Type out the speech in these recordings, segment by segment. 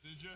Did you?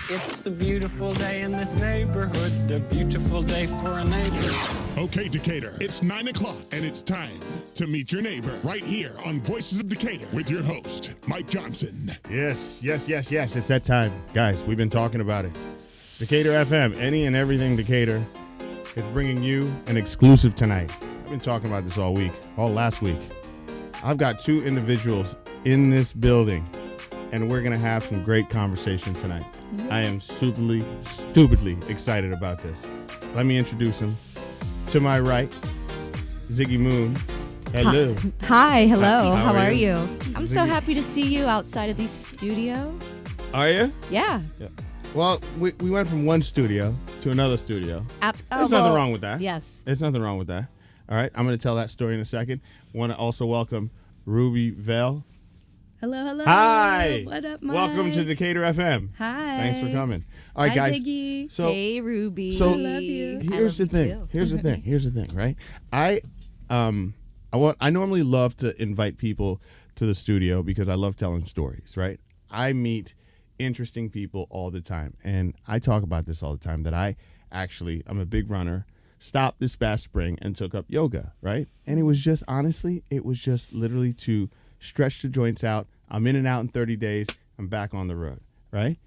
It's a beautiful day in this neighborhood, a beautiful day for a neighbor. Okay, Decatur, it's 9 o'clock, and it's time to meet your neighbor right here on Voices of Decatur with your host, Mike Johnson. Yes. It's that time. Guys, we've been talking about it. Decatur FM, any and everything Decatur, is bringing you an exclusive tonight. We've been talking about this all week, all last week. I've got two individuals in this building, and we're going to have some great conversation tonight. Yes. I am stupidly excited about this. Let me introduce him. To my right, Ziggy Moon. Hello. Hi, hello. How are you? I'm so happy to see you outside of the studio. Are you? Yeah. Well, we went from one studio to another studio. There's nothing wrong with that. Yes. There's nothing wrong with that. All right, I'm going to tell that story in a second. Want to also welcome Ruby Velle. Hello. Hi. What up, Mike? Welcome to Decatur FM. Hi. Thanks for coming. All right, Hi, guys. Ziggy. So, hey, Ruby. So I love you. Here's the thing. Here's the thing, right? I normally love to invite people to the studio because I love telling stories, right? I meet interesting people all the time, and I talk about this all the time that I'm a big runner. Stopped this past spring and took up yoga, right? And it was just literally to stretch the joints out. I'm in and out in 30 days. I'm back on the road, right?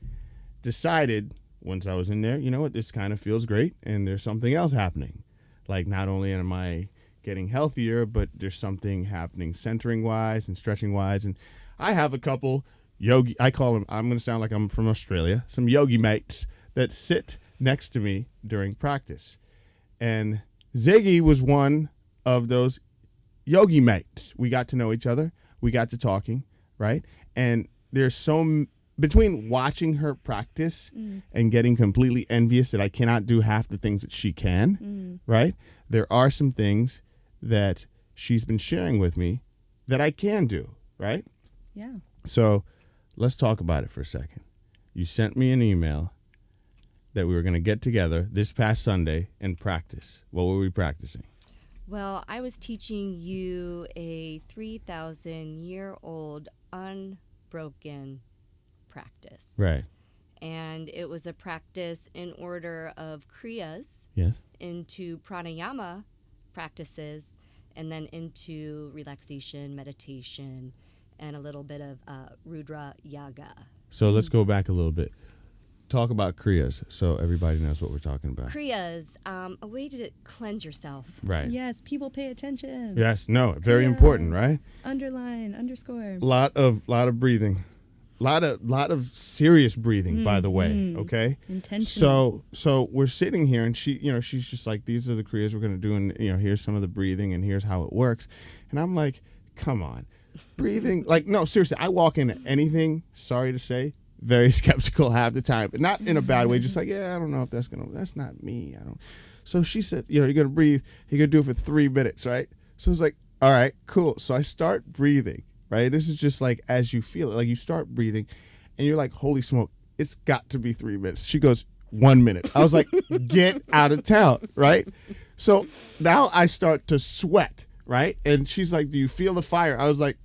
Decided once I was in there, you know what, this kind of feels great, and there's something else happening. Like, not only am I getting healthier, but there's something happening centering-wise and stretching-wise. And I have a couple yogi, I call them, I'm going to sound like I'm from Australia, some yogi mates that sit next to me during practice. And Ziggy was one of those yogi mates. We got to know each other. We got to talking, right? And there's between watching her practice and getting completely envious that I cannot do half the things that she can, right? There are some things that she's been sharing with me that I can do, right? Yeah. So let's talk about it for a second. You sent me an email that we were going to get together this past Sunday and practice. What were we practicing? Well, I was teaching you a 3,000-year-old unbroken practice. Right. And it was a practice in order of kriyas Yes. into pranayama practices and then into relaxation, meditation, and a little bit of Rudra Yaga. So let's go back a little bit. Talk about kriyas so everybody knows what we're talking about. Kriyas, a way to cleanse yourself. Right. Yes, people pay attention. Yes. No. Very important, right? Underline, underscore. Lot of breathing, lot of serious breathing. By the way, okay. Intentional. So we're sitting here, and she's just like, these are the kriyas we're gonna do, and here's some of the breathing, and here's how it works. And I'm like, come on, breathing. Like, no, seriously. I walk into anything. Sorry to say. Very skeptical half the time, but not in a bad way. Just like, yeah, I don't know if that's not me. I don't. So she said, you're gonna breathe. You're gonna do it for 3 minutes, right? So it's like, all right, cool. So I start breathing, right? This is just like as you feel it. Like, you start breathing, and you're like, holy smoke, it's got to be 3 minutes. She goes, 1 minute. I was like, get out of town, right? So now I start to sweat, right? And she's like, do you feel the fire? I was like,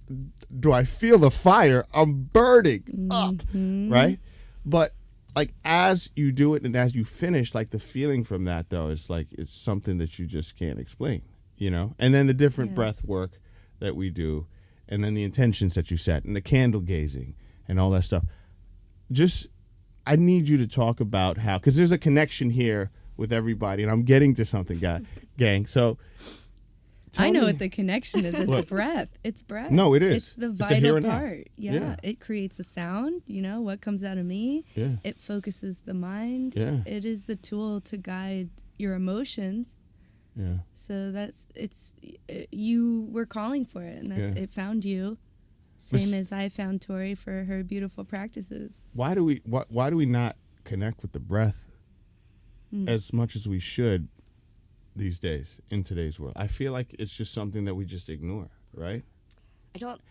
do I feel the fire? I'm burning up, right? But like, as you do it and as you finish, like, the feeling from that, though, is like, it's something that you just can't explain, And then the different breath work that we do, and then the intentions that you set, and the candle gazing and all that stuff. Just, I need you to talk about how, because there's a connection here with everybody, and I'm getting to something, gang. So I know me. what the connection is. It's What? breath. It's breath. No, it is. It's the It's a here vital and now. part. Yeah. It creates a sound. What comes out of me. Yeah. It focuses the mind. Yeah. It is the tool to guide your emotions. Yeah. So you were calling for it, and Yeah. it found you. Same as I found Tori for her beautiful practices. Why do we not connect with the breath as much as we should these days in today's world? I feel like it's just something that we just ignore, right?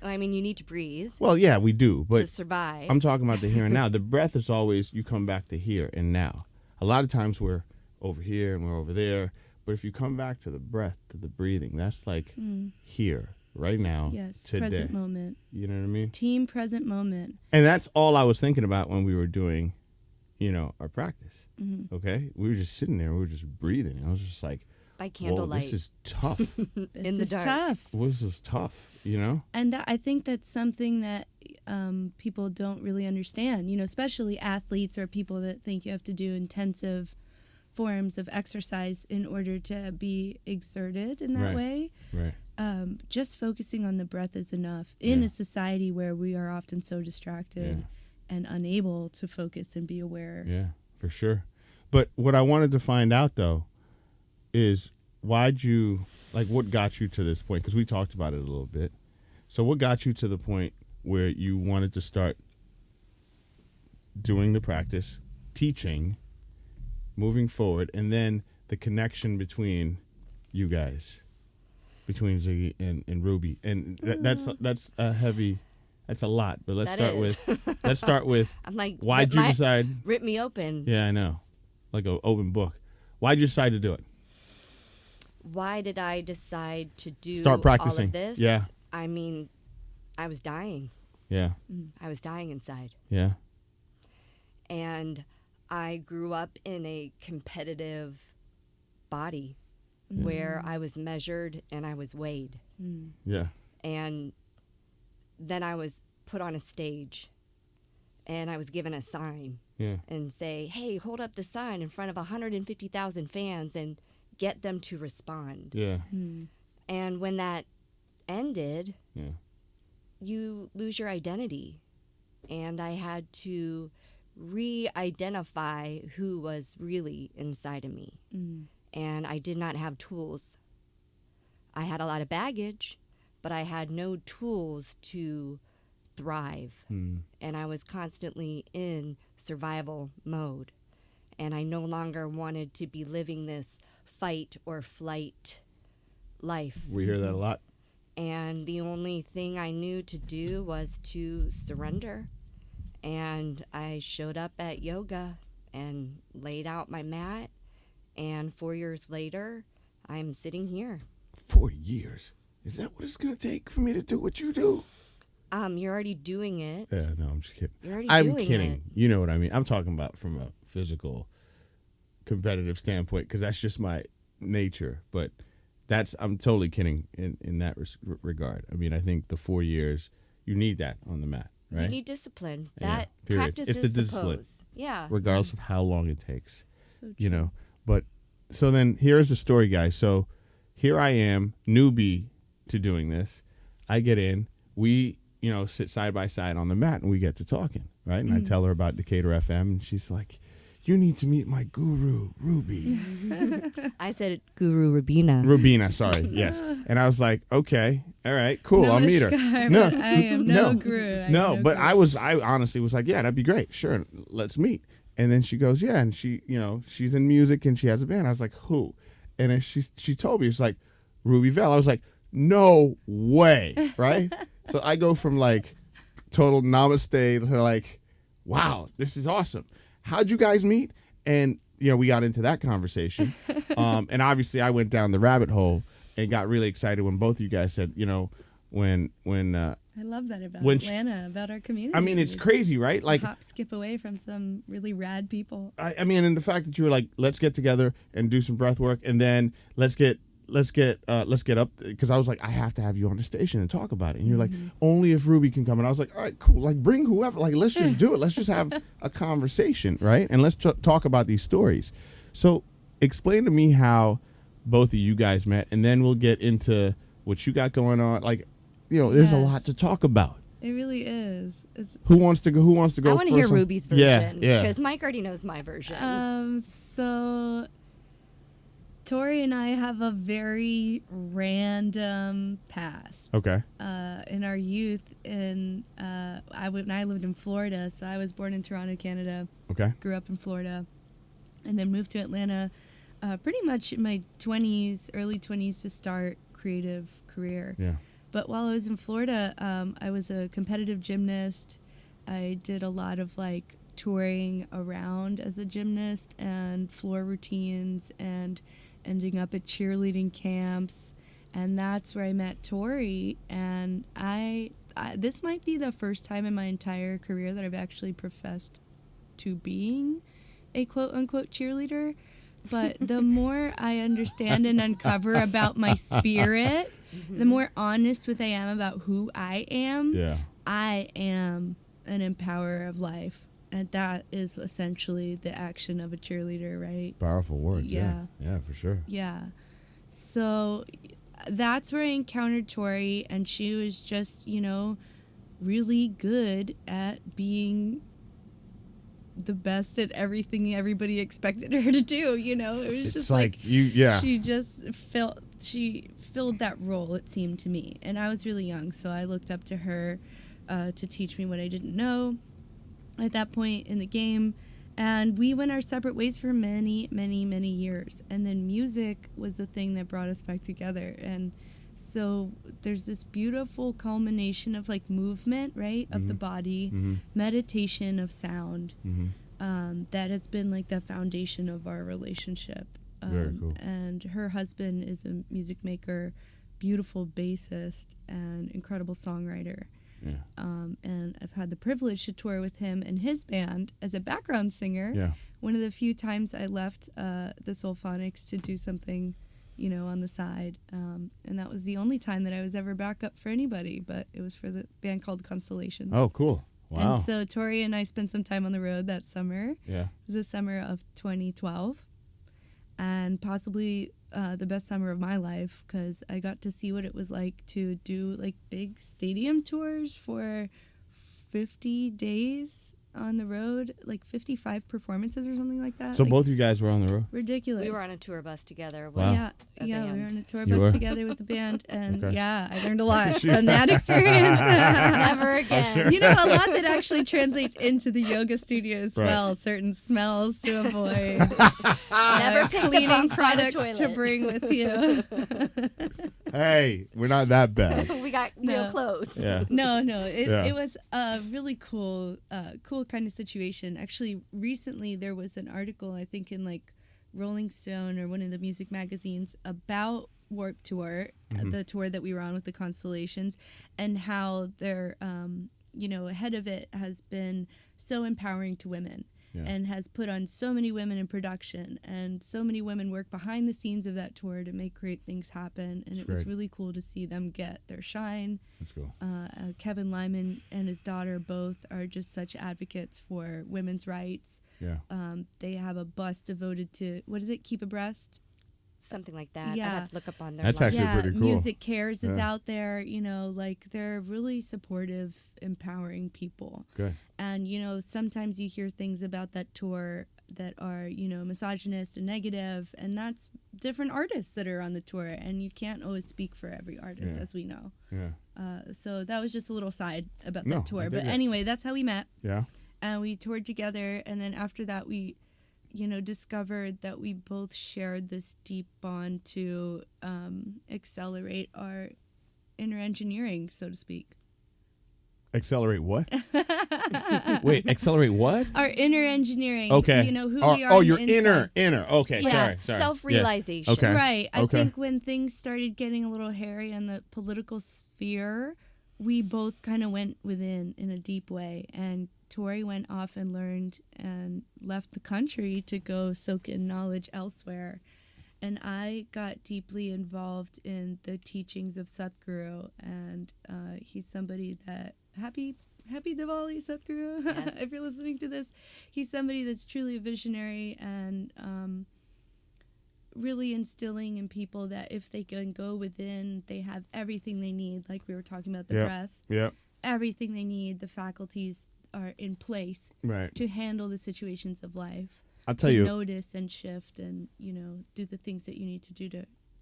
I mean, you need to breathe Well, yeah, we do, but to survive. I'm talking about the here and now. The breath is always, you come back to here and now. A lot of times we're over here and we're over there, but if you come back to the breath, to the breathing, that's like here, right now, Yes, today. present moment. You know what I mean? Team present moment. And that's all I was thinking about when we were doing, our practice. Okay? We were just sitting there, we were just breathing. And I was just like, by whoa, candlelight. this is tough. This the is dark. tough. This is tough, And I think that's something that people don't really understand, especially athletes or people that think you have to do intensive forms of exercise in order to be exerted in that Right. way. Right. Just focusing on the breath is enough in a society where we are often so distracted and unable to focus and be aware. Yeah, for sure. But what I wanted to find out, though, is what got you to this point? Because we talked about it a little bit. So what got you to the point where you wanted to start doing the practice, teaching, moving forward, and then the connection between you guys, between Ziggy and Ruby? And that's a heavy... That's a lot, but let's start with I'm like, why'd you decide? Rip me open. Yeah, I know. Like an open book. Why'd you decide to do it? Why did I decide to do Start practicing. all of this? Yeah. I mean, I was dying. Yeah. I was dying inside. Yeah. And I grew up in a competitive body where I was measured and I was weighed. Yeah. And then I was put on a stage and I was given a sign Yeah. and say, hey, hold up the sign in front of 150,000 fans and get them to respond. Yeah. And when that ended, Yeah. you lose your identity. And I had to re-identify who was really inside of me. And I did not have tools. I had a lot of baggage, but I had no tools to thrive. And I was constantly in survival mode. And I no longer wanted to be living this fight or flight life. We hear that a lot. And the only thing I knew to do was to surrender. And I showed up at yoga and laid out my mat. And 4 years later, I'm sitting here. 4 years. Is that what it's going to take for me to do what you do? You're already doing it. Yeah, no, I'm just kidding. You're already I'm doing kidding. it. You know what I mean? I'm talking about from a physical, competitive standpoint because that's just my nature. But I'm totally kidding in that regard. I mean, I think the 4 years, you need that on the mat, right? You need discipline. Yeah, That period. practice It's is the the discipline. pose. Yeah. Regardless of how long it takes. So You know, but so then here's the story, guys. So here I am, newbie to doing this. I get in, we, sit side by side on the mat and we get to talking, right? And I tell her about Decatur FM and she's like, you need to meet my guru, Ruby. I said Guru Rubina. Rubina, sorry, yes. And I was like, okay, all right, cool, I'll meet her. Namaskar, No, but I am no guru. No, but I honestly was like, yeah, that'd be great. Sure, let's meet. And then she goes, yeah, and she, she's in music and she has a band. I was like, who? And then she told me, it's like Ruby Velle. I was like, no way, right? So I go from like total namaste to like, wow, this is awesome. How'd you guys meet? And we got into that conversation, and obviously I went down the rabbit hole and got really excited when both of you guys said, when I love that about when Atlanta, about our community. I mean, it's crazy, right? Just Like, hop, skip away from some really rad people. I mean, and the fact that you were like, let's get together and do some breath work, and then let's get up, because I was like, I have to have you on the station and talk about it. And you're like, only if Ruby can come. And I was like, all right, cool. Like, bring whoever. Like, let's just do it. Let's just have a conversation, right? And let's talk about these stories. So, explain to me how both of you guys met, and then we'll get into what you got going on. Like, there's a Yes. lot to talk about. It really is. It's Who wants to go? Who wants to go? I want to hear first? Ruby's version. Yeah. Because Mike already knows my version. so Tori and I have a very random past. Okay. In our youth, when I lived in Florida, so I was born in Toronto, Canada. Okay. Grew up in Florida, and then moved to Atlanta, pretty much in my 20s, early 20s, to start creative career. Yeah. But while I was in Florida, I was a competitive gymnast. I did a lot of like touring around as a gymnast and floor routines and ending up at cheerleading camps. And that's where I met Tori. And I this might be the first time in my entire career that I've actually professed to being a quote unquote cheerleader. But the more I understand and uncover about my spirit, the more honest with I am about who I am. Yeah. I am an empowerer of life. And that is essentially the action of a cheerleader, right? Powerful words. Yeah. Yeah, for sure. Yeah. So that's where I encountered Tori, and she was just, really good at being the best at everything everybody expected her to do. It was It's just like you. Yeah. she just filled that role, it seemed to me. And I was really young, so I looked up to her to teach me what I didn't know at that point in the game. And we went our separate ways for many, many, many years. And then music was the thing that brought us back together. And so there's this beautiful culmination of like movement, right, of the body, meditation of sound, that has been like the foundation of our relationship. Very cool. And her husband is a music maker, beautiful bassist, and incredible songwriter. Yeah. And I've had the privilege to tour with him and his band as a background singer. Yeah. One of the few times I left the Soulphonics to do something, on the side. And that was the only time that I was ever backup for anybody, but it was for the band called Constellations. Oh, cool. Wow. And so Tori and I spent some time on the road that summer. Yeah. It was the summer of 2012. And possibly the best summer of my life, because I got to see what it was like to do like big stadium tours for 50 days on the road, like 55 performances or something like that. So like, both you guys were on the road? ridiculous. We were on a tour bus together. With Wow. Yeah, a we band. were on a tour You were? bus together with the band, and Okay. yeah, I learned a lot from that experience. Never again. sure. A lot that actually translates into the yoga studio as Right. well. Certain smells to avoid, Never pick the cleaning bunk by the products to toilet. bring with you. Hey, we're not that bad. We got No. real close. Yeah. No, Yeah. it was a really cool kind of situation. Actually, recently there was an article, I think in like Rolling Stone or one of the music magazines, about Warped Tour, the tour that we were on with the Constellations, and how their ahead of it has been so empowering to women. Yeah. And has put on so many women in production, and so many women work behind the scenes of that tour to make great things happen. And it was Great. really cool to see them get their shine. That's cool. Kevin Lyman and his daughter both are just such advocates for women's rights. Yeah. They have a bus devoted to, what is it, Keep Abreast? Something like that. Yeah. I have to look up on their That's live. actually pretty cool. Music Cares is Yeah. out there, like they're really supportive, empowering people. Good. And, sometimes you hear things about that tour that are, misogynist and negative, and that's different artists that are on the tour, and you can't always speak for every artist, Yeah. as we know. Yeah. So that was just a little side about No, that I tour. dig But it. anyway, that's how we met. Yeah. And we toured together, and then after that we discovered that we both shared this deep bond to accelerate our inner engineering, so to speak. Accelerate what? Wait, accelerate what? Our inner engineering. Okay. Who we Oh, are. oh, on the your inside. inner. Okay, Yeah, sorry. Self-realization. Yeah. Okay. Right. I Okay. think when things started getting a little hairy in the political sphere, we both kind of went within in a deep way. And Tori went off and learned and left the country to go soak in knowledge elsewhere. And I got deeply involved in the teachings of Sadhguru. And he's somebody that, happy Diwali, Sadhguru, Yes. if you're listening to this. He's somebody that's truly a visionary and really instilling in people that if they can go within, they have everything they need. Like we were talking about the breath. Yep. Everything they need, the faculties are in place Right. to handle the situations of life. I'll tell to you. notice and shift and, do the things that you need to do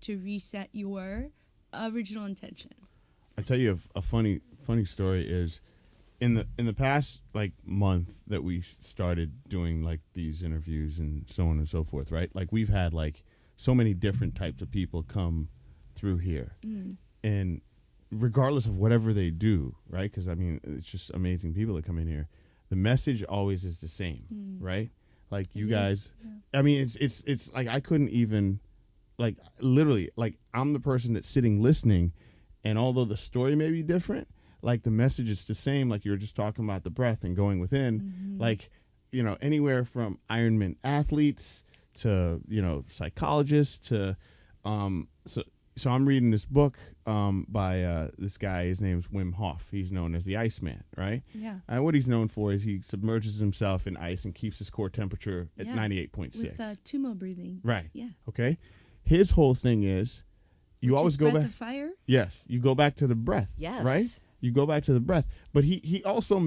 to reset your original intention. I tell you a funny story is in the past like month that we started doing like these interviews and so on and so forth, right? Like we've had like so many different types of people come through here, and regardless of whatever they do, right? Because I mean, it's just amazing people that come in here. The message always is the same, right? Like you guys, I mean, it's like I couldn't even, like literally, like I'm the person that's sitting listening, and although the story may be different, like the message is the same. Like you were just talking about the breath and going within, like anywhere from Ironman athletes to psychologists to so I'm reading this book by this guy. His name's Wim Hof. He's known as the Iceman, right? Yeah. And what he's known for is he submerges himself in ice and keeps his core temperature at 98.6. With tumo breathing. Right. Yeah. Okay. His whole thing is you Which always is go breath back. of fire? Yes, you go back to the breath. Yes. Right? You go back to the breath. But he also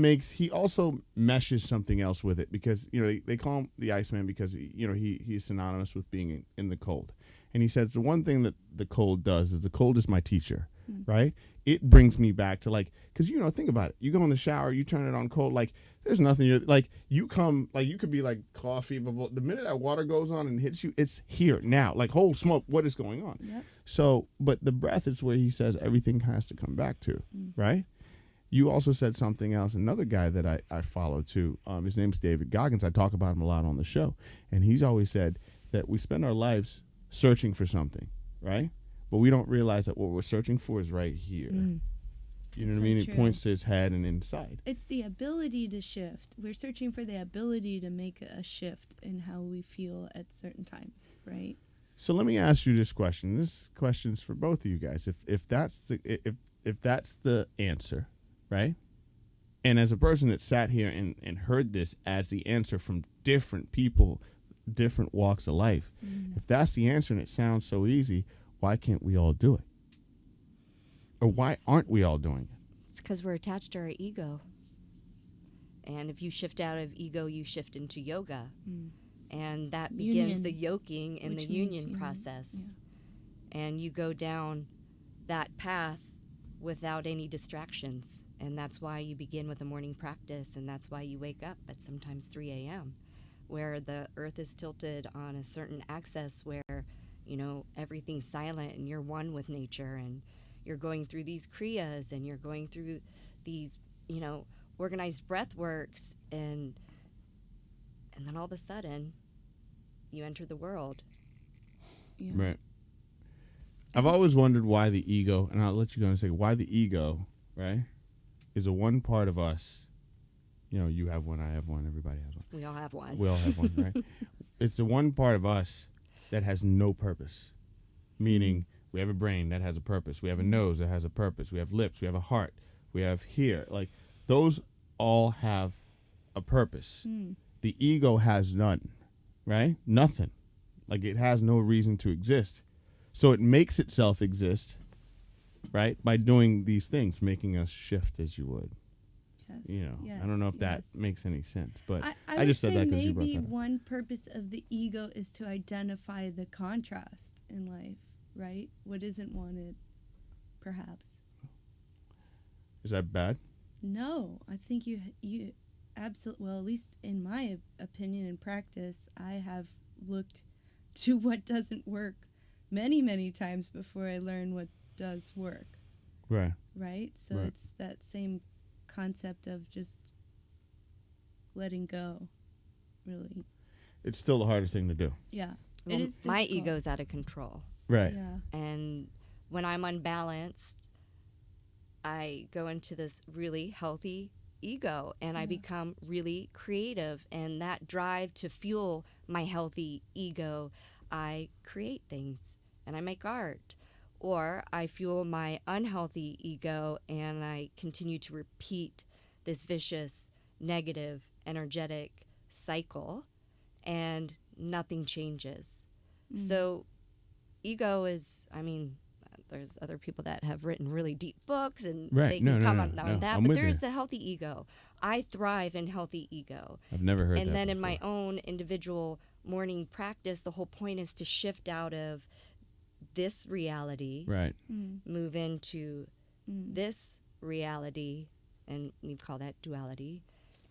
meshes something else with it because they call him the Iceman because he's synonymous with being in the cold. And he says the one thing that the cold does is the cold is my teacher, right? It brings me back to because think about it. You go in the shower, you turn it on cold, like there's nothing. You could be like coffee, but the minute that water goes on and hits you, it's here now. Like holy smoke, what is going on? Yep. So, but the breath is where he says everything has to come back to, right? You also said something else. Another guy that I follow too. His name's David Goggins. I talk about him a lot on the show, and he's always said that we spend our lives searching for something, right? But we don't realize that what we're searching for is right here. You know what I mean? True. It points to his head and inside. It's the ability to shift. We're searching for the ability to make a shift in how we feel at certain times, right? So let me ask you this question. This question's for both of you guys. If that's the answer, right? And as a person that sat here and heard this as the answer from different people, different walks of life, if that's the answer and it sounds so easy, why can't we all do it? Or why aren't we all doing it? It's because we're attached to our ego. And if you shift out of ego, you shift into yoga. And that begins Union, the yoking and the which means union union, process. And you go down that path without any distractions. And that's why you begin with a morning practice, and that's why you wake up at sometimes 3 a.m., where the earth is tilted on a certain axis where, everything's silent and you're one with nature, and you're going through these kriyas and you're going through these, organized breath works, and then all of a sudden you enter the world. Yeah. Right. I've always wondered why the ego, and I'll let you go and say why the ego, right, is a one part of us. You have one, I have one, everybody has one. We all have one. We all have one, right? It's the one part of us that has no purpose, meaning we have a brain that has a purpose. We have a nose that has a purpose. We have lips. We have a heart. We have here. Like, those all have a purpose. The ego has none, right? Nothing. Like, it has no reason to exist. So it makes itself exist, right, by doing these things, making us shift as you would. Yes. I don't know if that makes any sense, but I just would said say that because you brought maybe that up. one purpose of the ego is to identify the contrast in life, right? What isn't wanted, perhaps. Is that bad? No, I think you absolutely, well, at least in my opinion and practice, I have looked to what doesn't work many, many times before I learn what does work. Right. Right? So Right. it's that same concept of just letting go, really. It's still the hardest thing to do. Yeah. Well, it is my difficult. ego's out of control. Right. Yeah. And when I'm unbalanced, I go into this really healthy ego, and I become really creative. And that drive to fuel my healthy ego, I create things and I make art. Or I fuel my unhealthy ego and I continue to repeat this vicious, negative, energetic cycle, and nothing changes. So ego is, I mean, there's other people that have written really deep books and Right. they No, can no, comment no, on no. that. I'm But with there's you. the healthy ego. I thrive in healthy ego. I've never heard that. And then in before. my own individual morning practice, the whole point is to shift out of this reality, Right. move into this reality, and you call that duality,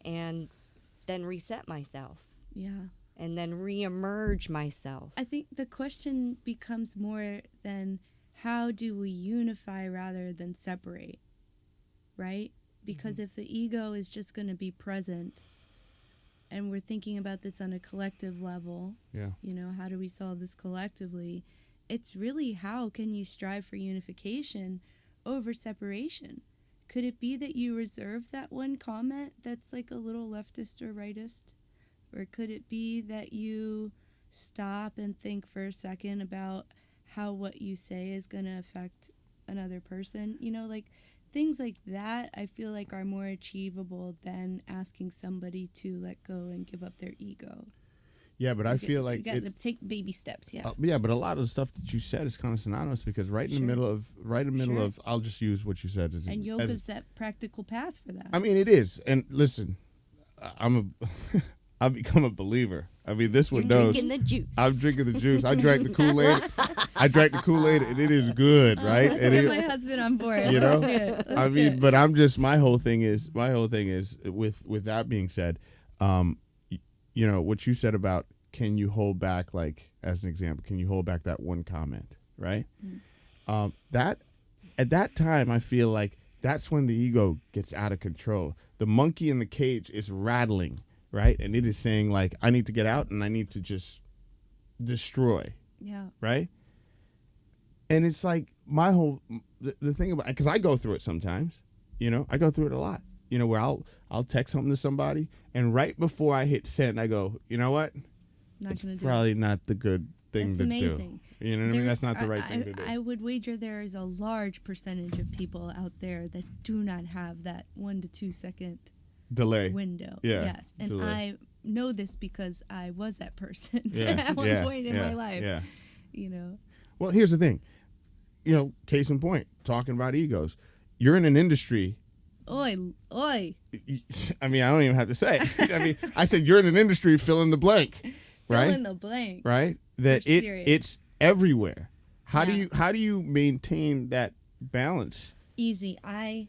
and then reset myself, Yeah. and then reemerge myself. I think the question becomes more than how do we unify rather than separate, right? Because if the ego is just going to be present and we're thinking about this on a collective level, Yeah. you know, how do we solve this collectively? It's really how can you strive for unification over separation? Could it be that you reserve that one comment that's like a little leftist or rightist? Or could it be that you stop and think for a second about how what you say is going to affect another person? You know, like things like that I feel like are more achievable than asking somebody to let go and give up their ego. Yeah, but I feel You like got to it's, take baby steps, yeah. yeah, but a lot of the stuff that you said is kind of synonymous because right in the Sure. middle Sure. of, I'll just use what you said. And yoga's that practical path for that. I mean, it is. And listen, I've become a believer. I mean, this one You're knows. drinking the juice. I'm drinking the juice. I drank the Kool-Aid. I drank the Kool-Aid, and it is good, right? Let's And get it- my husband on board. you know, Let's do it. I Let's do mean, it. but I'm just my whole thing is with that being said, you know what you said about can you hold back, like as an example, can you hold back that one comment, right? That at that time I feel like that's when the ego gets out of control. The monkey in the cage is rattling, right, and it is saying like I need to get out and I need to just destroy, Yeah. right? And it's like my whole the thing about, because I go through it sometimes, you know, I go through it a lot, you know, where I'll text something to somebody and right before I hit send I go, you know what, Not it's going to do probably not the good thing That's to amazing. do. You know what I mean? That's not the right I, thing to do. I would wager there is a large percentage of people out there that do not have that 1 to 2 second Delay. window. Yeah, Yes. And delay. I know this because I was that person Yeah, at one yeah, point in yeah, my life. Yeah. You know. Well, here's the thing. You know, case in point, talking about egos. You're in an industry. Oi. I mean, I don't even have to say. I mean, I said you're in an industry, fill in the blank, right? Fill in the blank. Right? That You're serious. it's everywhere. How Yeah. do you maintain that balance? Easy. I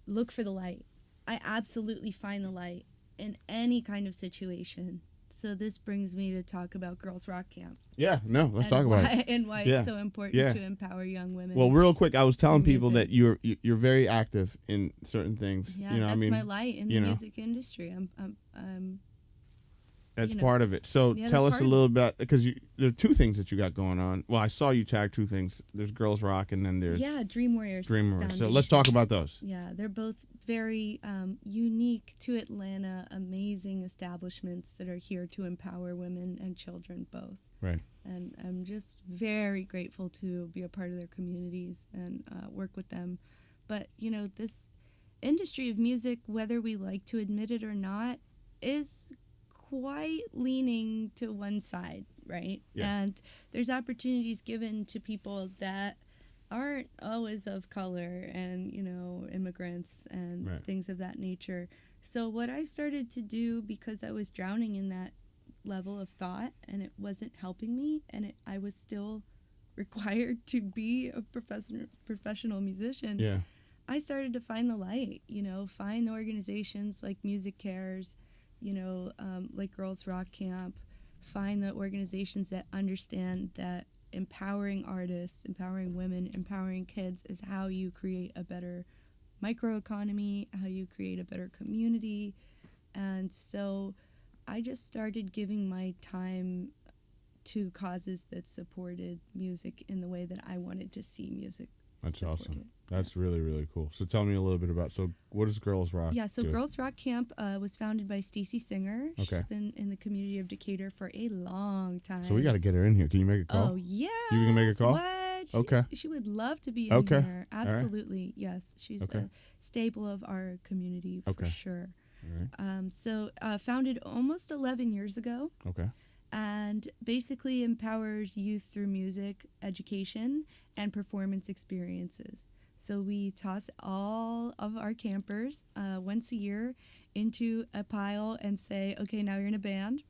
look for the light. I absolutely find the light in any kind of situation. So this brings me to talk about Girls Rock Camp. Yeah, no, let's and talk about why, it. And why Yeah. it's so important Yeah. to empower young women. Well, real quick, I was telling through people that music. you're very active in certain things. Yeah, you know, that's I mean, my light in the you know. music industry. That's you know. part of it. So Yeah, tell that's us a part of little bit, because there are two things that you got going on. Well, I saw you tag two things. There's Girls Rock, and then there's Yeah, Dream Warriors. Dream Warriors. So Foundation. let's talk about those. Yeah, they're both very unique to Atlanta, amazing establishments that are here to empower women and children both. Right. And I'm just very grateful to be a part of their communities and work with them. But, you know, this industry of music, whether we like to admit it or not, is quite leaning to one side, right? Yeah. And there's opportunities given to people that aren't always of color and, you know, immigrants and Right. things of that nature. So what I started to do, because I was drowning in that level of thought and it wasn't helping me, and I was still required to be a professional musician, Yeah. I started to find the light, you know, find the organizations like Music Cares, you know, like Girls Rock Camp, find the organizations that understand that empowering artists, empowering women, empowering kids is how you create a better microeconomy, how you create a better community. And so I just started giving my time to causes that supported music in the way that I wanted to see music. That's supported. awesome. That's really, really cool. So tell me a little bit about, so what does Girls Rock Yeah, so do? Girls Rock Camp was founded by Stacy Singer. Okay. She's been in the community of Decatur for a long time. So we got to get her in here. Can you make a call? Oh, yeah. You can make a call? What? Okay. She would love to be in Okay. here. All right. Absolutely. Yes. She's Okay. a staple of our community for Okay. sure. All right. So founded almost 11 years ago. Okay. and basically empowers youth through music, education, and performance experiences. So we toss all of our campers once a year into a pile and say, okay, now you're in a band.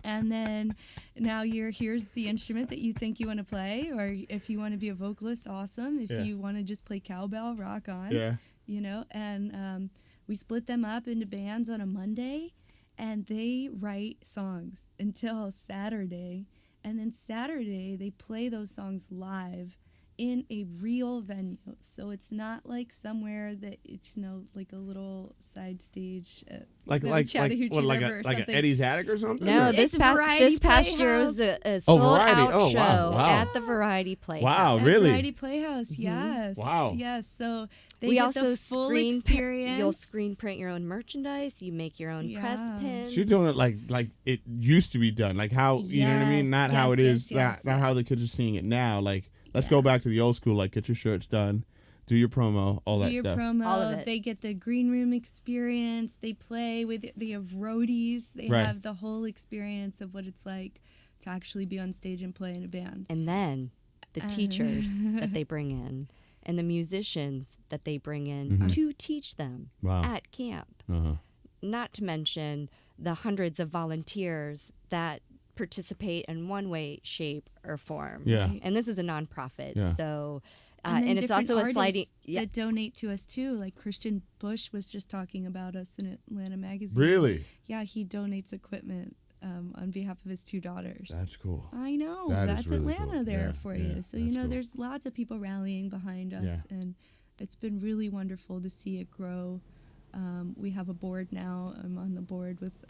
And then now here's the instrument that you think you want to play, or if you want to be a vocalist, awesome. If you want to just play cowbell, rock on. Yeah. You know, and we split them up into bands on a Monday, and they write songs until Saturday. And then Saturday, they play those songs live in a real venue. So it's not like somewhere that it's, you know, like a little side stage at Like Chattahoochee what, River or like something. an Eddie's Attic or something? No, Or- this Variety past year was a sold Variety. out Oh, show wow. at the Variety Playhouse. Wow, At really? Variety Playhouse, yes. Wow. Yes, so they We get also the full screen experience. you'll screen print your own merchandise. You make your own press Yeah. pins. So you're doing it like it used to be done, like how you know what I mean, Yes, not how it yes, is, yes, not how yes. the kids are seeing it now. Like let's go back to the old school, like get your shirts done, do your promo, all Do that your stuff. promo. All of it. They get the green room experience. They play with. They have roadies. They Right. have the whole experience of what it's like to actually be on stage and play in a band. And then the teachers that they bring in and the musicians that they bring in to teach them Wow. at camp. Not to mention the hundreds of volunteers that participate in one way, shape, or form. Yeah. And this is a nonprofit, Yeah. so And then and it's different also a artists sliding. Yeah, that donate to us too. Like Christian Bush was just talking about us in Atlanta Magazine. Really? Yeah, he donates equipment on behalf of his two daughters. That's cool. I know. That is That's really Atlanta cool. there Yeah, for yeah, you. So, that's cool. there's lots of people rallying behind us, and it's been really wonderful to see it grow. We have a board now. I'm on the board with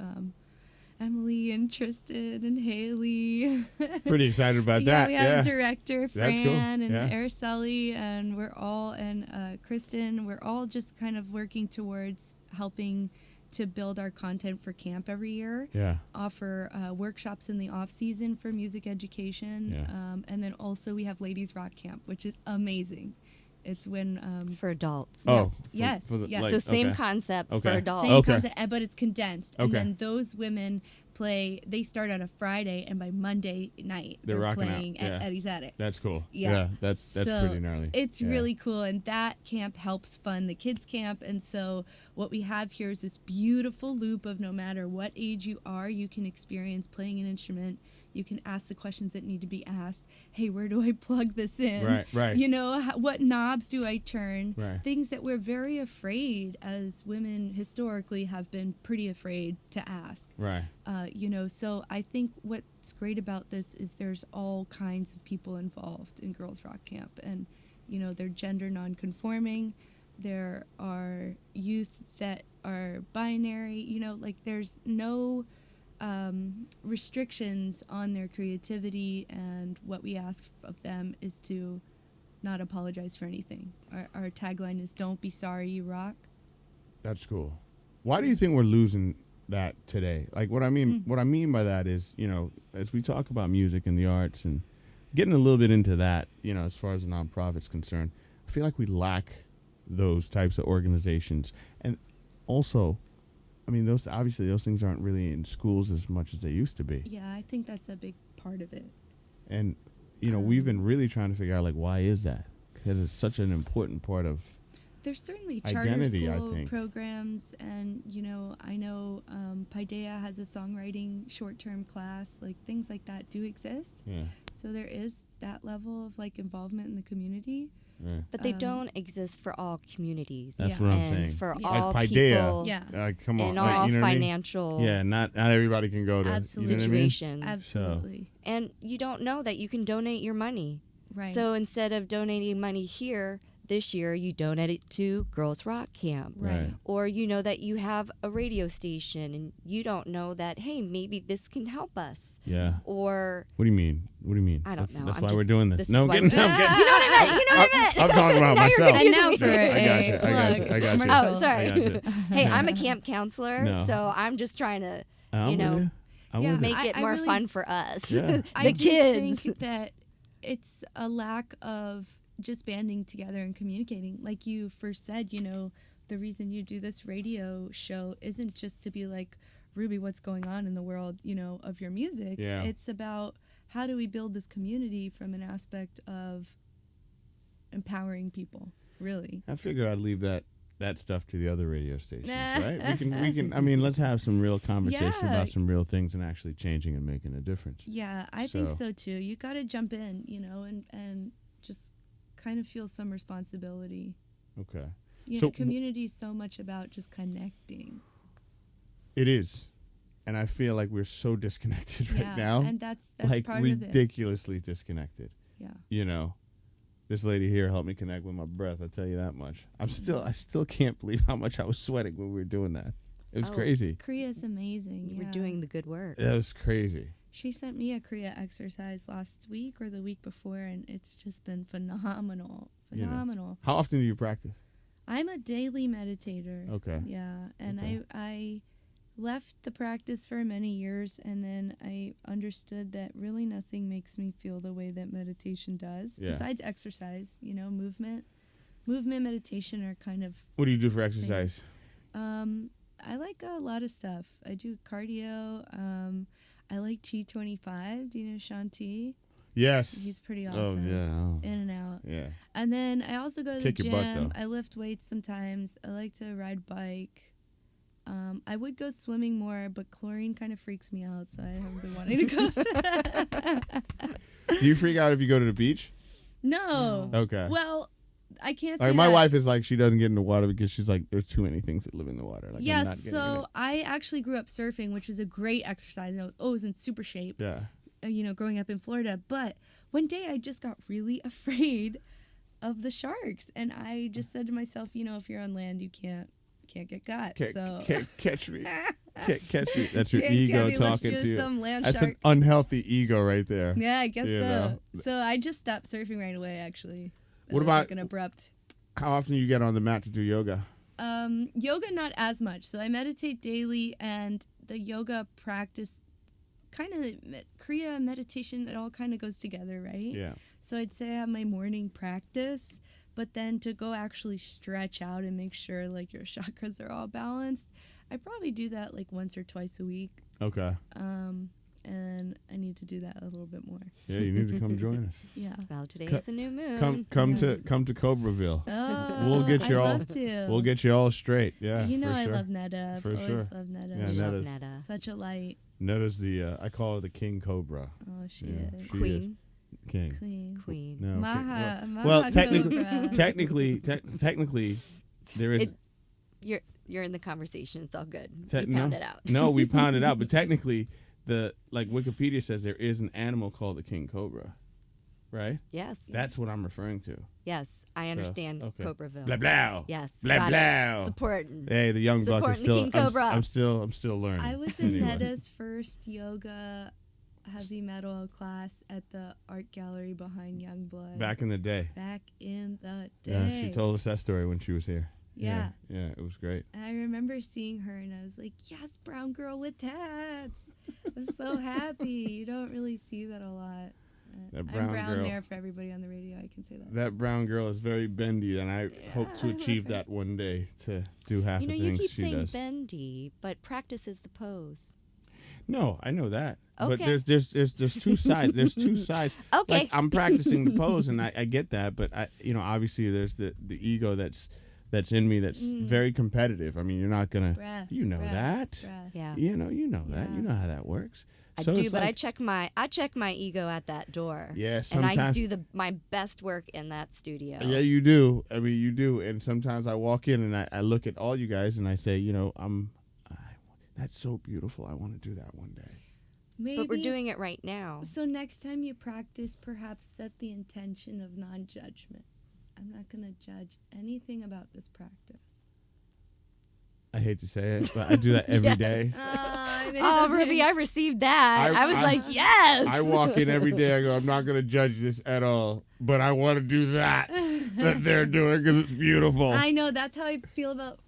Emily and Tristan and Haley. Pretty excited about Yeah, that. we have director Fran cool. and Yeah. Araceli, and we're all, and Kristen, we're all just kind of working towards helping to build our content for camp every year. Yeah. Offer workshops in the off season for music education, Yeah. and then also we have Ladies Rock Camp, which is amazing. It's when for adults. Oh, yes, for the- yes. like- So same okay. concept for Okay. adults. same Okay. concept, but it's condensed. And Okay. then those women play. They start on a Friday, and by Monday night They're they're rocking out, playing at yeah. Eddie's Attic. That's cool. Yeah. That's So pretty gnarly. It's Yeah. really cool, and that camp helps fund the kids' camp. And so what we have here is this beautiful loop of no matter what age you are, you can experience playing an instrument. You can ask the questions that need to be asked. Hey, where do I plug this in? Right, right. You know, what knobs do I turn? Right. Things that we're very afraid as women historically have been pretty afraid to ask. Right. So I think what's great about this is there's all kinds of people involved in Girls Rock Camp, and they're gender non-conforming. There are youth that are binary. There's no restrictions on their creativity, and what we ask of them is to not apologize for anything. Our tagline is "Don't be sorry, you rock." That's cool. Why do you think we're losing that today? Like what I mean by that is, as we talk about music and the arts and getting a little bit into that, as far as the nonprofit's concerned, I feel like we lack those types of organizations. And also, those things aren't really in schools as much as they used to be. Yeah, I think that's a big part of it. And we've been really trying to figure out why is that? Because it's such an important part of There's certainly charter identity, I school think. programs, and I know Paideia has a songwriting short-term class. Like things like that do exist. Yeah. So there is that level of involvement in the community. Yeah. But they don't exist for all communities. That's Yeah. what I'm and saying. for Yeah. all Like Paideia, people Yeah. Come on, in like, all you know what I mean? financial Yeah, not everybody can go to Absolutely. You know what I mean? situations. Absolutely. And you don't know that you can donate your money. Right. So instead of donating money here, this year you donate it to Girls Rock Camp. Right. Or you know that you have a radio station and you don't know that, hey, maybe this can help us. Yeah. Or What do you mean? I don't know. That's I'm why just- we're doing this. this No, is why I'm getting. we're- I'm getting. You know what I meant? You know what I meant? I'm talking about Now you're myself. And now for I got a you. plug. I got you. commercial. Oh, sorry. I got you. Hey, I'm a camp counselor, No. so I'm just trying to, I'm you with know, you. I'm Yeah, with you. make it I more really- fun for us. Yeah. the I do kids. think that it's a lack of just banding together and communicating. Like you first said, the reason you do this radio show isn't just to be Ruby, what's going on in the world, of your music. Yeah. It's about how do we build this community from an aspect of empowering people, really. I figure I'd leave that stuff to the other radio stations, right? We can. I mean, let's have some real conversation about some real things and actually changing and making a difference. Yeah, I think so too. You got to jump in, and just kind of feel some responsibility. Okay. Community is so much about just connecting. It is, and I feel like we're so disconnected right now. And that's like part of it. Ridiculously disconnected. Yeah. This lady here helped me connect with my breath. I'll tell you that much. I still can't believe how much I was sweating when we were doing that. It was crazy. Kriya's amazing. You were doing the good work. That was crazy. She sent me a Kriya exercise last week or the week before, and it's just been phenomenal. Phenomenal. How often do you practice? I'm a daily meditator. Okay. Yeah, and Okay. I left the practice for many years, and then I understood that really nothing makes me feel the way that meditation does, besides exercise. Movement, meditation are kind of. What do you do for exercise? I like a lot of stuff. I do cardio. I like T25. Do you know Shanti? Yes. He's pretty Oh, awesome. yeah. In and out. Yeah. And then I also go to Kick the your butt, gym. though. I lift weights sometimes. I like to ride bike. I would go swimming more, but chlorine kind of freaks me out, so I haven't been wanting to go. Do you freak out if you go to the beach? No. Okay. Well, I can't say Like my that. wife is like, she doesn't get in the water because she's like, there's too many things that live in the water. Like, I'm Yes, not getting in so it. I actually grew up surfing, which was a great exercise. And I was always in super shape. Yeah. Growing up in Florida. But one day I just got really afraid of the sharks, and I just said to myself, if you're on land, you can't get got. Can't catch me. Can't catch me. That's your Can't ego get me unless talking you're to you. some land That's shark. an unhealthy ego right there. Yeah, I guess You so. know. So I just stopped surfing right away. Actually, What was about- like an abrupt? How often do you get on the mat to do yoga? Yoga, not as much. So I meditate daily, and the yoga practice, kind of Kriya meditation, it all kind of goes together, right? Yeah. So I'd say I have my morning practice, but then to go actually stretch out and make sure like your chakras are all balanced, I probably do that like once or twice a week. Okay. And I need to do that a little bit more. Yeah, you need to come join us. Yeah. Well, today is a new moon. Come to Cobraville. Oh, We'll get you I'd all. love to. We'll get you all straight. Yeah. You know for I sure. love Netta. I've For always sure. loved Netta. Yeah, She's Netta's- Netta. such a light. Netta's the I call her the King Cobra. Oh, she Yeah, is. she Queen. is. King. Queen. Queen. No. Maha, king. Maha Well, Cobra. technically, there is. You're in the conversation. It's all good. Te- We found it out. No, we pounded out. But technically, Wikipedia says there is an animal called the king cobra, right? Yes. That's what I'm referring to. Yes. I understand. okay. Cobreville. Blah blah. Yes. Blah got blah. It. Supporting. Hey, the young buck is Supporting still. the King Cobra. I'm still learning. I was in Anyway. Netta's first yoga heavy metal class at the art gallery behind Youngblood. Back in the day. Back in the day. Yeah, she told us that story when she was here. Yeah. Yeah, it was great. And I remember seeing her and I was like, yes, brown girl with tats. I was so happy. You don't really see that a lot. That brown I'm brown girl. there for everybody on the radio. I can say that. That brown girl is very bendy, and I hope to I love achieve her. that one day to do half You know, the you things keep she saying does. bendy, but practice is the pose. No, I know that. But Okay. there's two sides. There's two sides. Okay. Like I'm practicing the pose, and I get that, but obviously there's the ego that's in me that's very competitive. I mean, you're not gonna. Breath. You know breath, that. breath. Yeah. You know that. Yeah. You know how that works. I So do, it's but I like- check my ego at that door. Yeah, And I sometimes. do my best work in that studio. Yeah, you do. I mean, you do. And sometimes I walk in and I look at all you guys and I say, that's so beautiful. I want to do that one day. Maybe. But we're doing it right now. So next time you practice, perhaps set the intention of non-judgment. I'm not going to judge anything about this practice. I hate to say it, but I do that every Yes. day. Oh, Ruby, I received that. I was like, yes. I walk in every day. I go, I'm not going to judge this at all, but I want to do that they're doing because it's beautiful. I know. That's how I feel about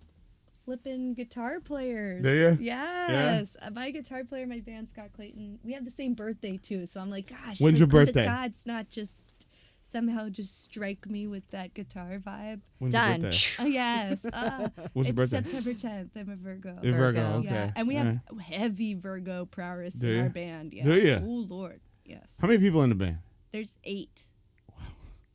flipping guitar players. Do you? Yes. My guitar player in my band, Scott Clayton, we have the same birthday, too. So I'm like, gosh. When's like, your good birthday? that God's not just somehow just strike me with that guitar vibe. When's your Done. birthday? Oh, yes. What's your It's birthday? September 10th. I'm a Virgo. You're Virgo, Virgo. okay. Yeah, and we All have right. heavy Virgo prowess Do in ya? our band. Yeah. Do ya? Oh, Lord. Yes. How many people in the band? There's 8.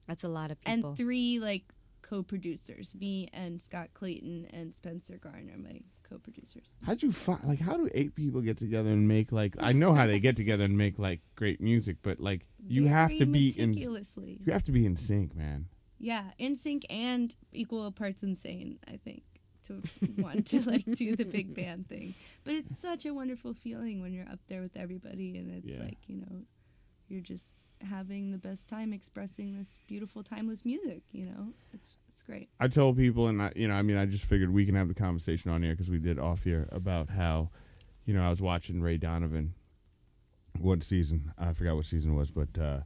That's a lot of people. And 3, like, co-producers. Me and Scott Clayton and Spencer Garner, my co-producers. How'd you find, like, how do 8 people get together and make, like, I know how they get together and make, like, great music, but, like, you have to Very be meticulously. you have to be in sync, man. Yeah, in sync and equal parts insane, I think, to want to like do the big band thing. But it's such a wonderful feeling when you're up there with everybody and it's Yeah. like, you know, you're just having the best time expressing this beautiful timeless music, you know. It's great. I told people, and I just figured we can have the conversation on here because we did off here about how, I was watching Ray Donovan. What season? I forgot what season it was, but so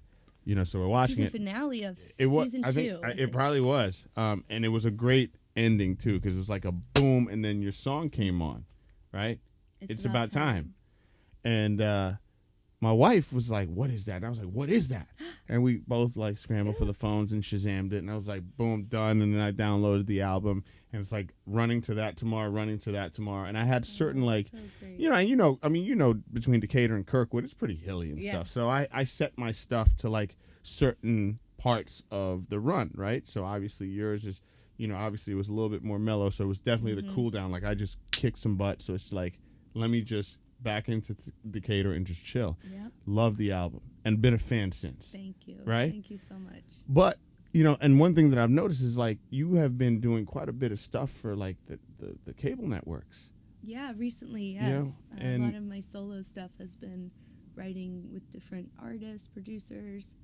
we're watching Season it. finale of It was. season I 2. think it probably was, and it was a great ending too because it was like a boom, and then your song came on, right? It's about time. And my wife was like, "What is that?" And I was like, "What is that?" And we both like scrambled for the phones and Shazammed it, and I was like, "Boom, done." And then I downloaded the album, and it's like running to that tomorrow, and I had certain like, so great. between Decatur and Kirkwood, it's pretty hilly and Yeah. stuff. So I set my stuff to like certain parts of the run, right? So obviously yours is, obviously it was a little bit more mellow, so it was definitely the cool down. Like I just kicked some butt, so it's like, let me just back into Decatur and just chill. Yep. Love the album and been a fan since. Thank you. Right? Thank you so much. But and one thing that I've noticed is like you have been doing quite a bit of stuff for like the cable networks. Yeah, recently, You know, yes. A and- lot of my solo stuff has been writing with different artists, producers,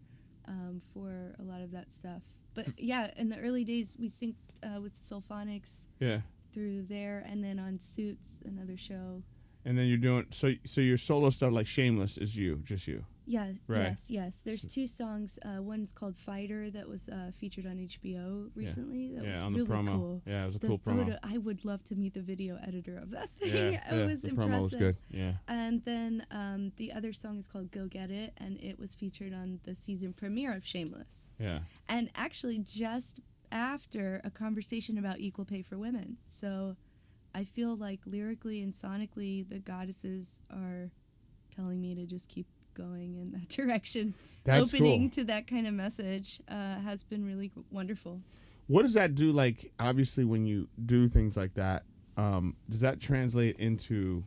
for a lot of that stuff. But yeah, in the early days, we synced with Sulphonics Yeah. through there, and then on Suits, another show. And then you're doing so your solo stuff like Shameless is just you. Yeah, Right. yes. There's 2 songs. One's called Fighter that was featured on HBO recently. That was on really the promo. cool. Yeah, it was a The cool promo. photo, I would love to meet the video editor of that thing. Yeah, It was the impressive. promo was good. Yeah. And then the other song is called Go Get It, and it was featured on the season premiere of Shameless. Yeah. And actually just after a conversation about equal pay for women. So I feel like lyrically and sonically the goddesses are telling me to just keep going in that direction. That's Opening cool. to that kind of message has been really wonderful. What does that do? Like, obviously, when you do things like that, does that translate into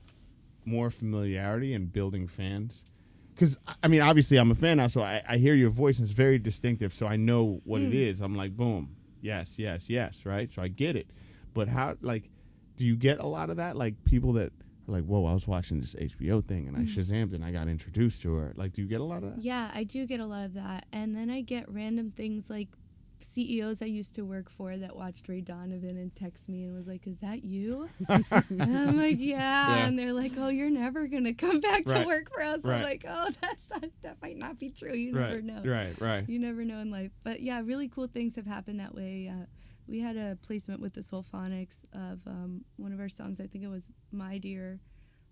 more familiarity and building fans? Because, I mean, obviously, I'm a fan now, so I hear your voice, and it's very distinctive, so I know what it is. I'm like, boom, yes, right? So I get it. But how, like, do you get a lot of that? Like, people that are like, whoa, I was watching this HBO thing, and I Shazammed and I got introduced to her. Like, do you get a lot of that? Yeah, I do get a lot of that. And then I get random things like CEOs I used to work for that watched Ray Donovan and text me and was like, "Is that you?" And I'm like, yeah. And they're like, "Oh, you're never going to come back to Right. work for us." Right. I'm like, "Oh, that might not be true. You never know." Right. You never know in life. But yeah, really cool things have happened that way. We had a placement with the Sulphonics of one of our songs, I think it was My Dear,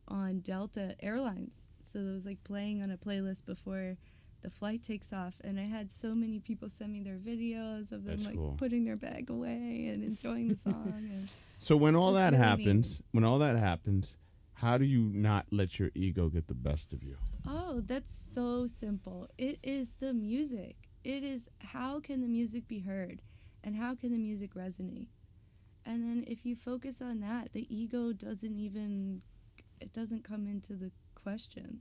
on Delta Airlines. So it was like playing on a playlist before the flight takes off, and I had so many people send me their videos of them That's like cool. putting their bag away and enjoying the song. And So when all That's that really happens, how do you not let your ego get the best of you? oh, that's so simple. It is the music. It is how can the music be heard, and how can the music resonate? And then if you focus on that, the ego doesn't come into the question.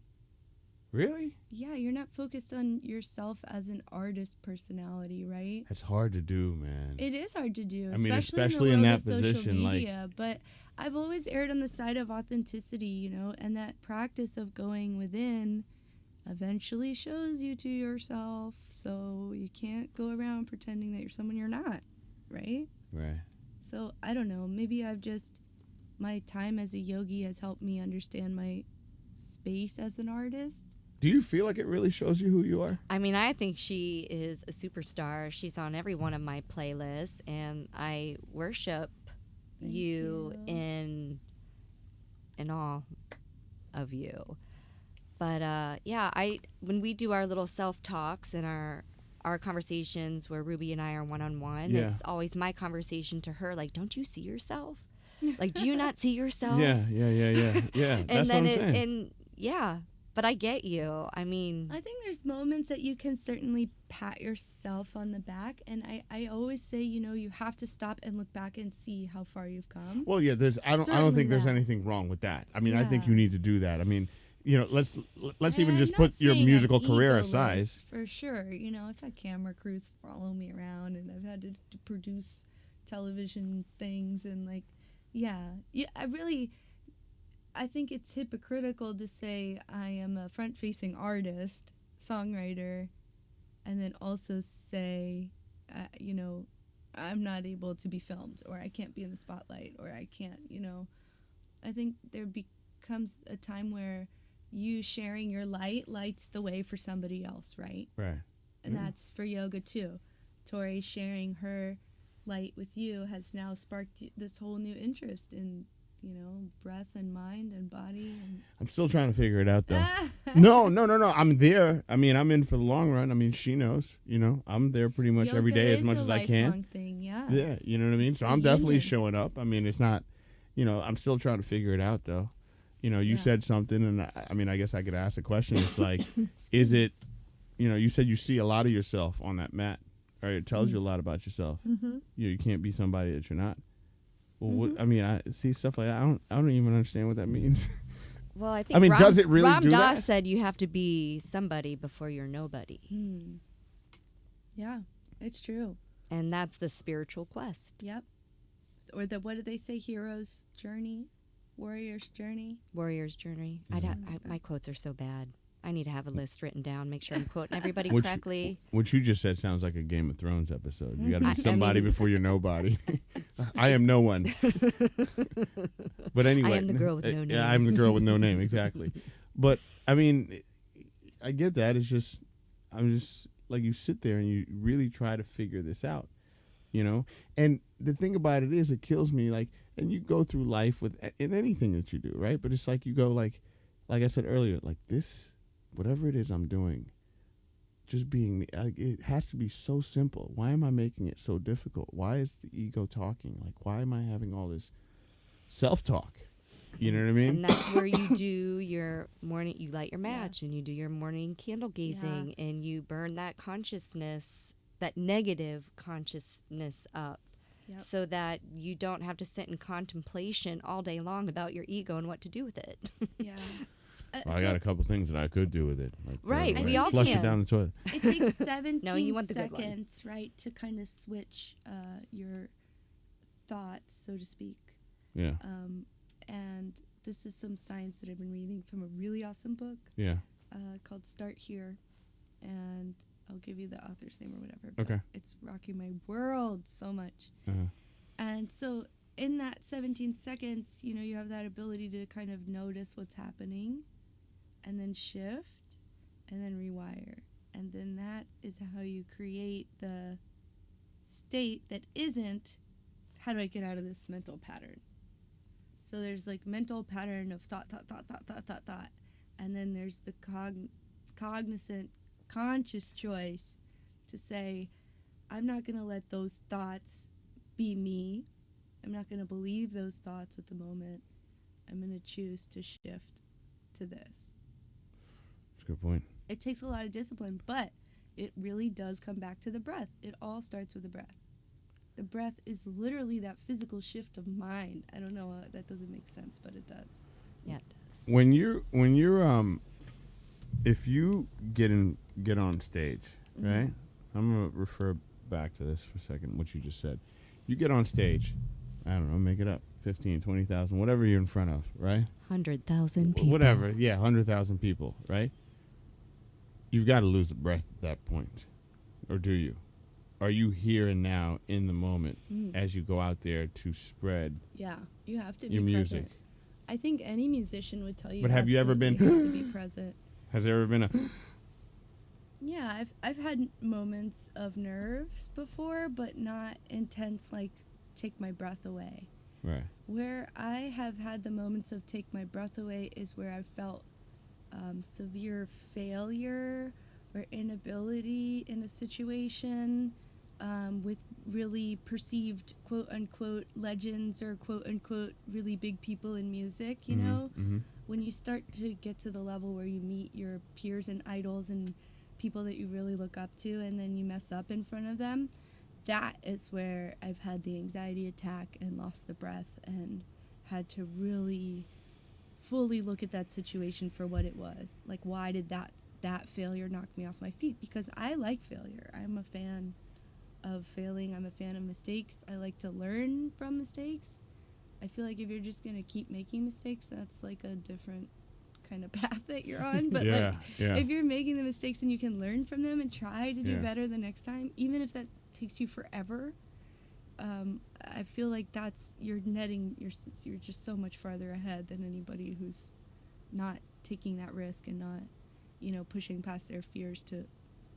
Really? Yeah, you're not focused on yourself as an artist personality, right? That's hard to do, man. It is hard to do, I mean, especially especially in in the world that of social position, like- media. But I've always erred on the side of authenticity, and that practice of going within eventually shows you to yourself. So you can't go around pretending that you're someone you're not, right? Right. So I don't know. Maybe my time as a yogi has helped me understand my space as an artist. Do you feel like it really shows you who you are? I mean, I think she is a superstar. She's on every one of my playlists, and I worship Thank you you. in all of you. But yeah, when we do our little self talks and our our conversations where Ruby and I are one-on-one, Yeah. it's always my conversation to her, like, don't you see yourself? Like, do you not see yourself? Yeah. And That's then what I'm saying. and yeah, but I get you. I mean, I think there's moments that you can certainly pat yourself on the back, and I always say, you have to stop and look back and see how far you've come. Well, yeah. I don't Certainly think there's that. anything wrong with that. I mean, I think Yeah. you need to do that. I mean, let's even And just I'm not put your saying musical I'm career egoless, aside. for sure. I've had camera crews follow me around, and I've had to produce television things, and I think it's hypocritical to say I am a front-facing artist, songwriter, and then also say, I'm not able to be filmed, or I can't be in the spotlight, or I can't, I think there becomes a time where you sharing your light lights the way for somebody else, right? Right. And that's for yoga too. Tori sharing her light with you has now sparked this whole new interest in, breath and mind and body. And I'm still trying to figure it out, though. No. I'm there. I mean, I'm in for the long run. I mean, she knows. I'm there pretty much every yoga day as is much a as I can. lifelong thing, yeah. Yeah, you know what I mean? It's So a I'm definitely union. showing up. I mean, it's not, I'm still trying to figure it out, though. You Yeah. said something, and I guess I could ask a question. It's like, is it, you said you see a lot of yourself on that mat, right? It tells you a lot about yourself. Mm-hmm. You can't be somebody that you're not. Well, I see stuff like that. I don't even understand what that means. well, I think does it really Ram do Dass that? said you have to be somebody before you're nobody. Yeah, it's true. And that's the spiritual quest. Yep. Or what did they say? Hero's journey, warrior's journey. Warrior's journey. My quotes are so bad. I need to have a list written down, make sure I'm quoting everybody Which- correctly. What you just said sounds like a Game of Thrones episode. You got to I be somebody mean- before you're nobody. I am no one. But anyway, I am the girl with no name. Yeah, I'm the girl with no name. Exactly. But I mean, I get that. I'm just like, you sit there and you really try to figure this out, And the thing about it is, it kills me. Like, and you go through life in anything that you do, right? But it's like you go like I said earlier, like this. Whatever it is I'm doing, just being me. It has to be so simple. Why am I making it so difficult? Why is the ego talking? Like, why am I having all this self-talk? You know what I mean? And that's where you do your morning, you light your match, Yes. and you do your morning candle gazing, and you burn that consciousness, that negative consciousness up, Yep. so that you don't have to sit in contemplation all day long about your ego and what to do with it. Yeah. Well, I got a couple things that I could do with it. Like, Right, we all flush can. it down the toilet. It takes 17 No, you want the good one. seconds, right, to kind of switch your thoughts, so to speak. Yeah, And this is some science that I've been reading from a really awesome book yeah. called Start Here. And I'll give you the author's name or whatever. but Okay. It's rocking my world so much. Uh-huh. And so in that 17 seconds, you have that ability to kind of notice what's happening and then shift and then rewire. And then that is how you create the state that isn't, how do I get out of this mental pattern? So there's like mental pattern of thought. And then there's the cognizant, conscious choice to say, I'm not going to let those thoughts be me. I'm not going to believe those thoughts at the moment. I'm going to choose to shift to this. That's a good point. It takes a lot of discipline, but it really does come back to the breath. It all starts with the breath. The breath is literally that physical shift of mind. I don't know, that doesn't make sense, but it does. Yeah, it does. When you're if you get on stage, right? I'm gonna refer back to this for a second. What you just said. You get on stage. I don't know. Make it up. 15, 20,000, whatever you're in front of, right? 100,000 people. Whatever. Yeah, 100,000 people, right? You've got to lose the breath at that point, or do you? Are you here and now in the moment as you go out there to spread Yeah, you have to be your music? present. I think any musician would tell you. But have you ever been- absolutely have to be present? Has there ever been a Yeah, I've had moments of nerves before, but not intense like take my breath away. right? Where I have had the moments of take my breath away is where I felt severe failure or inability in a situation with really perceived quote unquote legends or quote unquote really big people in music, you know? When you start to get to the level where you meet your peers and idols and people that you really look up to and then you mess up in front of them, that is where I've had the anxiety attack and lost the breath and had to really fully look at that situation for what it was. Like, why did that failure knock me off my feet? Because I like failure. I'm a fan of failing. I'm a fan of mistakes. I like to learn from mistakes. I feel like if you're just going to keep making mistakes, that's like a different kind of path that you're on. But if you're making the mistakes and you can learn from them and try to do better the next time, even if that takes you forever, I feel like you're just so much farther ahead than anybody who's not taking that risk and not, pushing past their fears to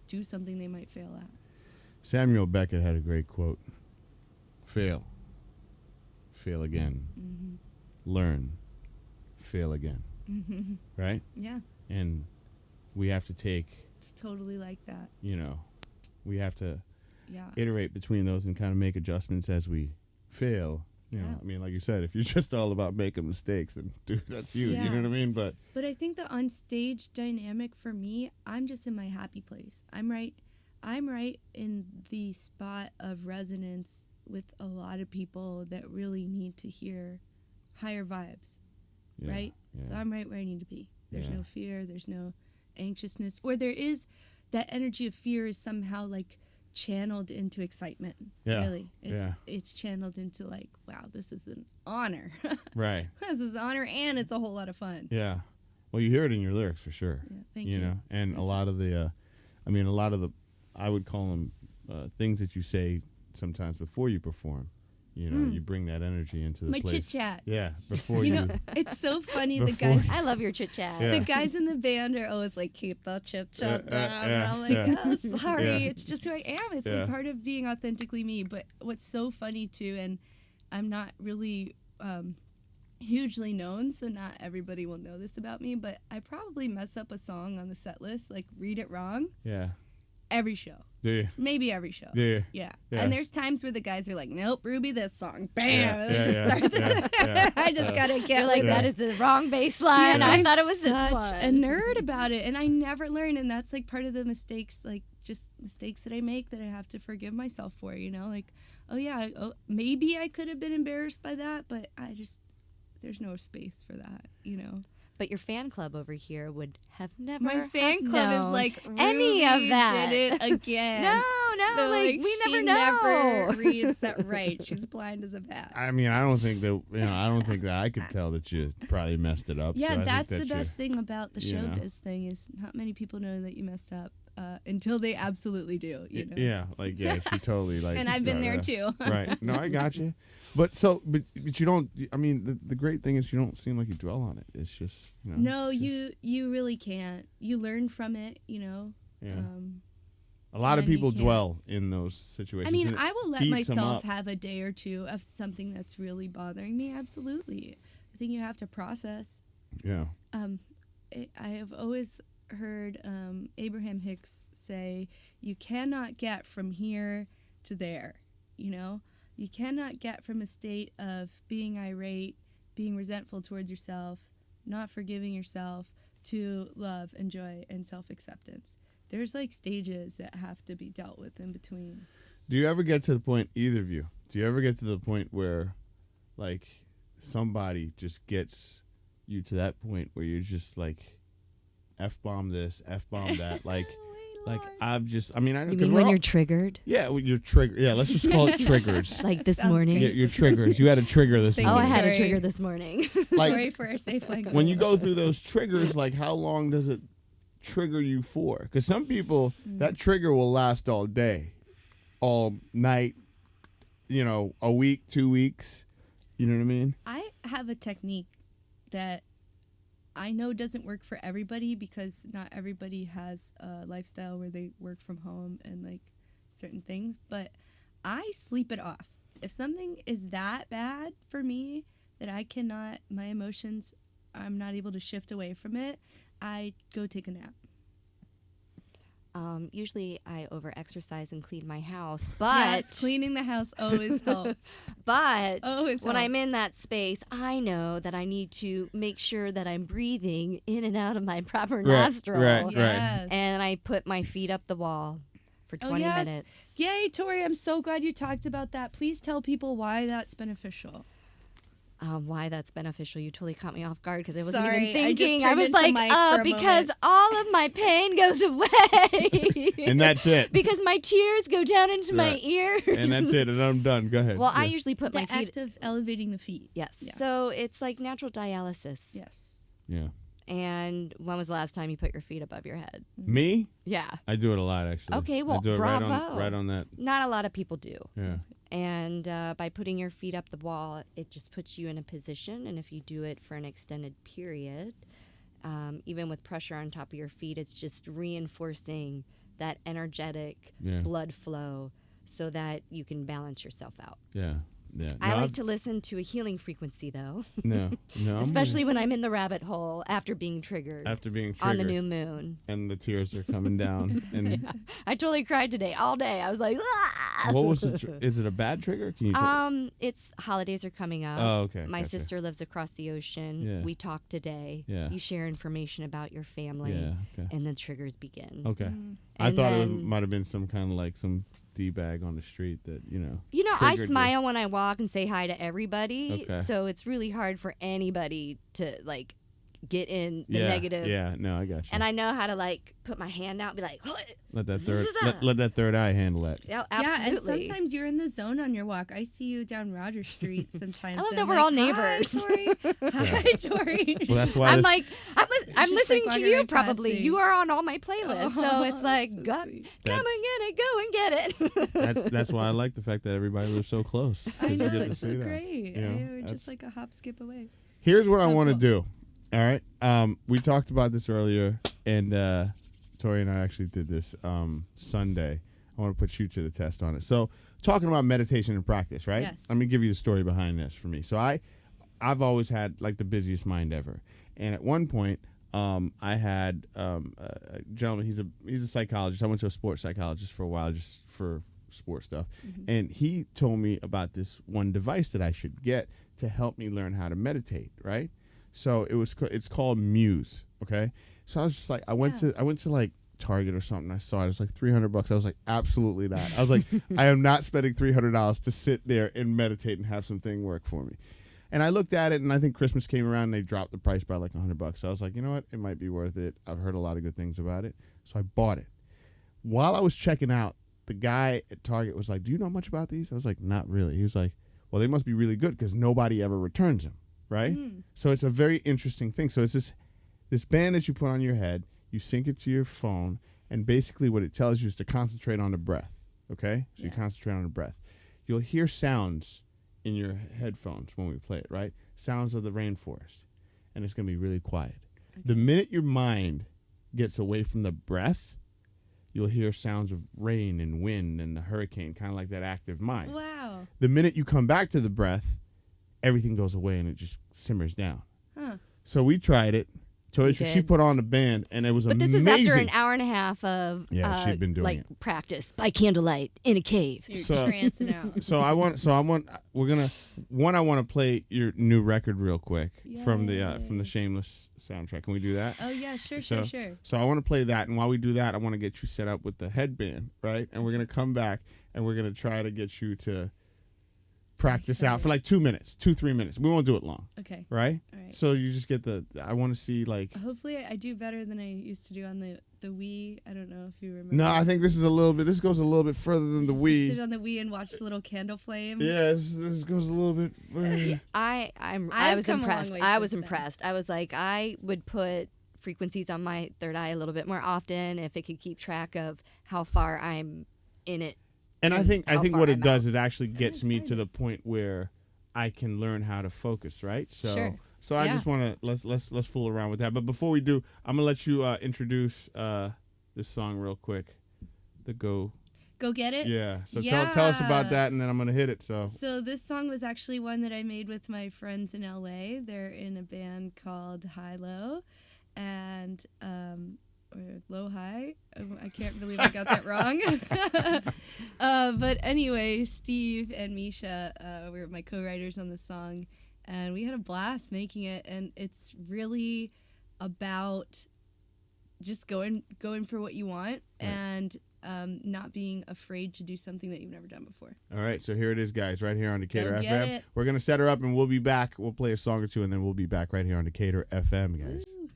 do something they might fail at. Samuel Beckett had a great quote: fail again, learn, fail again. Right? Yeah. And we have to take, it's totally like that. We have to iterate between those and kind of make adjustments as we fail. You know, I mean, like you said, if you're just all about making mistakes, then dude, that's you. You know what I mean? But I think the on-stage dynamic for me, I'm just in my happy place. I'm right in the spot of resonance with a lot of people that really need to hear higher vibes, right? So I'm right where I need to be. There's no fear, there's no anxiousness, or there is that energy of fear is somehow like channeled into excitement. Really. It's channeled into like, wow, this is an honor. Right. This is an honor and it's a whole lot of fun. Yeah. Well, you hear it in your lyrics for sure. Yeah, thank you. You know, and a lot of the I would call them things that you say sometimes before you perform. You know, you bring that energy into the my place. chit chat. Yeah, before you know, it's so funny. The guys, I love your chit chat. Yeah. The guys in the band are always like, keep the chit chat down. And I'm like, oh, sorry, it's just who I am. It's like part of being authentically me. But what's so funny too, and I'm not really hugely known, so not everybody will know this about me. But I probably mess up a song on the set list, like read it wrong. Yeah. Every show. Do you? Maybe every show. Do you? Yeah. And there's times where the guys are like, nope, Ruby, this song. Bam. And they just start I just got to get You're like, that is the wrong bass line. I thought it was this one. I'm such a nerd about it. And I never learn. And that's like part of the mistakes, like just mistakes that I make that I have to forgive myself for, you know? Like, maybe I could have been embarrassed by that, but there's no space for that, you know? But your fan club over here would have never. My fan club is like, Ruby any of that. did it again. No, They're like we she never know. Never reads that right. She's blind as a bat. I mean, I don't think that I could tell that you probably messed it up. Yeah, so that's the best thing about the showbiz thing is not many people know that you messed up until they absolutely do. You know? Yeah, like she totally like. And I've been there too. Right. No, I got you. But you don't. I mean, the great thing is you don't seem like you dwell on it. It's just No, you really can't. You learn from it. You know. Yeah. A lot of people dwell in those situations. I mean, I will let myself have a day or two of something that's really bothering me. Absolutely. I think you have to process. Yeah. I have always heard Abraham Hicks say, you cannot get from here to there, you know? You cannot get from a state of being irate, being resentful towards yourself, not forgiving yourself, to love and joy and self-acceptance. There's like stages that have to be dealt with in between. Do you ever get to the point, either of you, do you ever get to the point where like somebody just gets you to that point where you're just like F-bomb this, F-bomb that, like I've just, I mean, I You mean when you're triggered? Yeah, when you're triggered. Yeah, let's just call it triggers. Like this morning? Yeah, your triggers. You had a trigger this morning. Oh, I had a trigger this morning. Sorry for our safe language. When you go through those triggers, like how long does it trigger you for? Because some people, that trigger will last all day, all night, a week, 2 weeks. You know what I mean? I have a technique that I know doesn't work for everybody because not everybody has a lifestyle where they work from home and like certain things, but I sleep it off. If something is that bad for me that I cannot, my emotions, I'm not able to shift away from it, I go take a nap. Usually I over-exercise and clean my house, but Yes, cleaning the house always helps. but Always when I'm helps. in that space, I know that I need to make sure that I'm breathing in and out of my proper nostril. right. Yes. And I put my feet up the wall for 20 yes. minutes. Yay, Tori, I'm so glad you talked about that. Please tell people why that's beneficial. Why that's beneficial? You totally caught me off guard because I wasn't Sorry, even I just thinking. turned was into like, Mike for a because moment. all of my pain goes away. And that's it. Because my tears go down into my Right. ears. And that's it. And I'm done. Go ahead. Well, I Yeah. usually put The my feet. act of elevating the feet. Yes. Yeah. So it's like natural dialysis. Yes. Yeah. And when was the last time you put your feet above your head? Me? Yeah. I do it a lot, actually. Okay, well, I do it bravo. right on that. Not a lot of people do. Yeah. And by putting your feet up the wall, it just puts you in a position. And if you do it for an extended period, even with pressure on top of your feet, it's just reinforcing that energetic Yeah. blood flow so that you can balance yourself out. Yeah. Yeah. I No, like to listen to a healing frequency, though, No. I'm especially when I'm in the rabbit hole after being triggered after being triggered. on the new moon. And the tears are coming down. And I totally cried today, all day. I was like, ah! what was the? Is it a bad trigger? Can you? It's holidays are coming up. Oh, okay, My gotcha. sister lives across the ocean. Yeah. We talk today. Yeah. You share information about your family. Yeah. Okay. And then triggers begin. Okay. I And thought it then- might have been some kind of like some D-bag on the street that I triggered you. smile when I walk and say hi to everybody. Okay. So it's really hard for anybody to like get in the Yeah. negative. Yeah. No, I got you. And I know how to like put my hand out and be like, let that third Zzz. let that third eye handle that. yeah, Yeah, and absolutely. sometimes you're in the zone on your walk. I see you down Rogers Street sometimes. I love and that I'm we're all like, neighbors." Hi, Tori. Hi, Tori. Well, that's why I'm this- like, I'm just, listening like, to walking you right past probably. me. You are on all my playlists. So Oh, it's like, that's so go, sweet. come and get it, go and get it. that's why I like the fact that everybody lives so close. 'cause I you know, get to it's see so that, great. you know? We're That's- just like a hop, skip away. Here's what I So want to cool. do. All right. We talked about this earlier, and Tori and I actually did this Sunday. I want to put you to the test on it. So, talking about meditation and practice, right? Yes. Let me give you the story behind this for me. So, I've always had like the busiest mind ever, and at one point, I had a gentleman. He's a psychologist. I went to a sports psychologist for a while, just for sports stuff, and he told me about this one device that I should get to help me learn how to meditate. Right. So it's called Muse. Okay. So I was just like, I went to like Target or something. I saw it. It was like $300. I was like, absolutely not. I was like, I am not spending $300 to sit there and meditate and have something work for me. And I looked at it, and I think Christmas came around, and they dropped the price by like $100. So I was like, you know what? It might be worth it. I've heard a lot of good things about it. So I bought it. While I was checking out, the guy at Target was like, do you know much about these? I was like, not really. He was like, well, they must be really good because nobody ever returns them, right? So it's a very interesting thing. So it's this band that you put on your head, you sync it to your phone, and basically what it tells you is to concentrate on the breath, okay? So you concentrate on the breath. You'll hear sounds in your headphones when we play it, right? Sounds of the rainforest, and it's going to be really quiet. The minute your mind gets away from the breath, you'll hear sounds of rain and wind and the hurricane, kind of like that active mind. Wow. The minute you come back to the breath, everything goes away and it just simmers down. Huh. So we tried it. We She did. put on the band, and it was But this amazing. is after an hour and a half of Yeah, she'd been doing like it. practice by candlelight in a cave. You're So- trancing out. I want to play your new record real quick from the Shameless soundtrack. Can we do that? Oh, yeah, sure. So I want to play that, and while we do that, I want to get you set up with the headband, right? And we're gonna come back, and we're gonna try to get you to practice out for like 2 minutes, 2-3 minutes. We won't do it long, Okay. right? All right. So you just get I want to see like. Hopefully I do better than I used to do on the Wii. I don't know if you remember. No, I think this goes a little bit further than the Sit Wii. on the Wii and watch the little candle flame. Yeah, this goes a little bit further. I I've was come a long impressed. way I was since then. impressed. I was like, I would put frequencies on my third eye a little bit more often if it could keep track of how far I'm in it. And I think how far what it I'm does, it actually gets me to the point where I can learn how to focus, right? So Sure. so I Yeah. just want to let's fool around with that. But before we do, I'm gonna let you introduce this song real quick. The Go. Go Get It? Yeah. So tell us about that, and then I'm gonna hit it. So So this song was actually one that I made with my friends in LA. They're in a band called High Low, and or low high. I can't believe I got that wrong. But anyway, Steve and Misha were my co-writers on the song, and we had a blast making it. And it's really about just going for what you want, and not being afraid to do something that you've never done before. All right, so here it is, guys, right here on Decatur Go FM. get it. We're going to set her up, and we'll be back. We'll play a song or two, and then we'll be back right here on Decatur FM, guys. Ooh.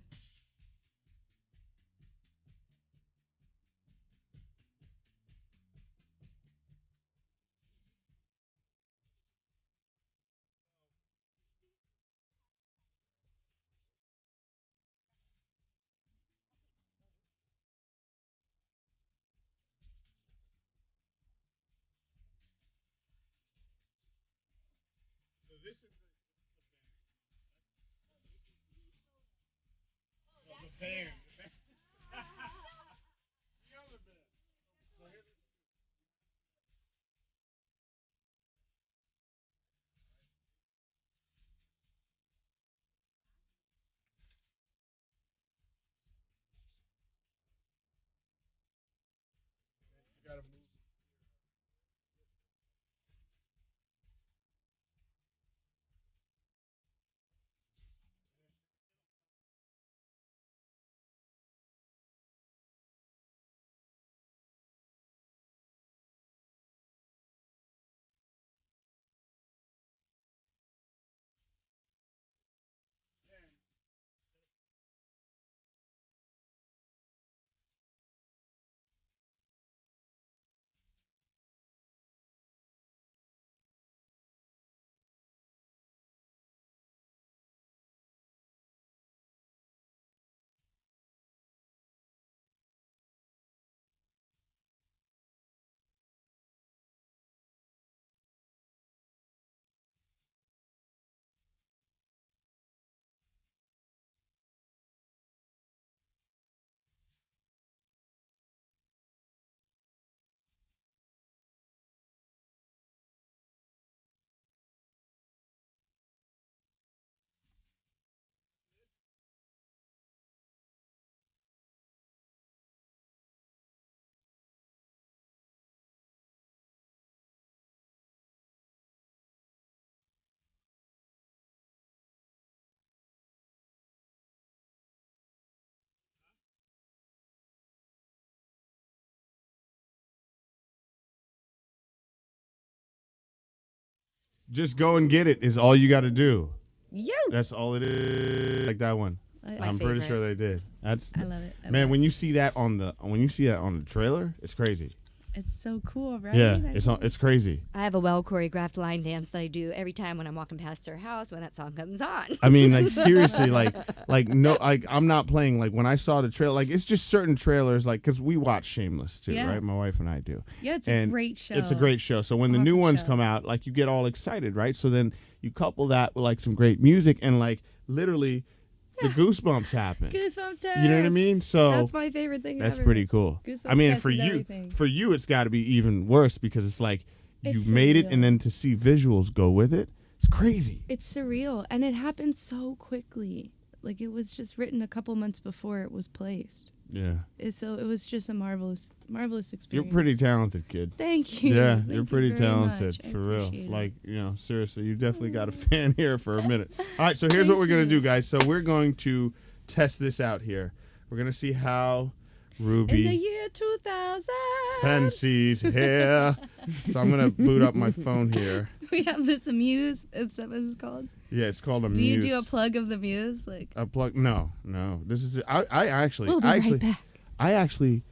Just go and get it is all you got to do. You. That's all it is. Like that one. That's my I'm pretty favorite. sure they did. That's I love it. man. When you see that on the trailer, it's crazy. It's so cool, right? Yeah, it's crazy. I have a well choreographed line dance that I do every time when I'm walking past their house when that song comes on. I mean, like seriously, like I'm not playing. Like when I saw the trailer, like it's just certain trailers, like because we watch Shameless too, Yeah. right? My wife and I do. Yeah, it's And a great show. It's a great show. So when the new Awesome ones show. come out, like you get all excited, right? So then you couple that with like some great music and like literally the goosebumps happen. Goosebumps test. You know what I mean? So That's my favorite thing that's ever. pretty cool. Goosebumps I mean, test for is you, everything. it's got to be even worse because it's like It's you made it, surreal. and then to see visuals go with it, it's crazy. It's surreal, and it happened so quickly. Like it was just written a couple months before it was placed. Yeah, So it was just a marvelous experience. you're pretty talented, kid. Thank you. Yeah, Thank you're you pretty very talented much. I for real. appreciate it. Like, seriously, you definitely got a fan here for a minute. All right, so here's what Thank we're going to you. do, guys. So we're going to test this out here. We're going to see how in the Ruby year 2000, fancies hair. So I'm going to boot up my phone here. we have this Muse. It's what it's called. Yeah, it's called a Do Muse. you do a plug of the Muse? Like A plug? No. This is I actually we'll be right back. I actually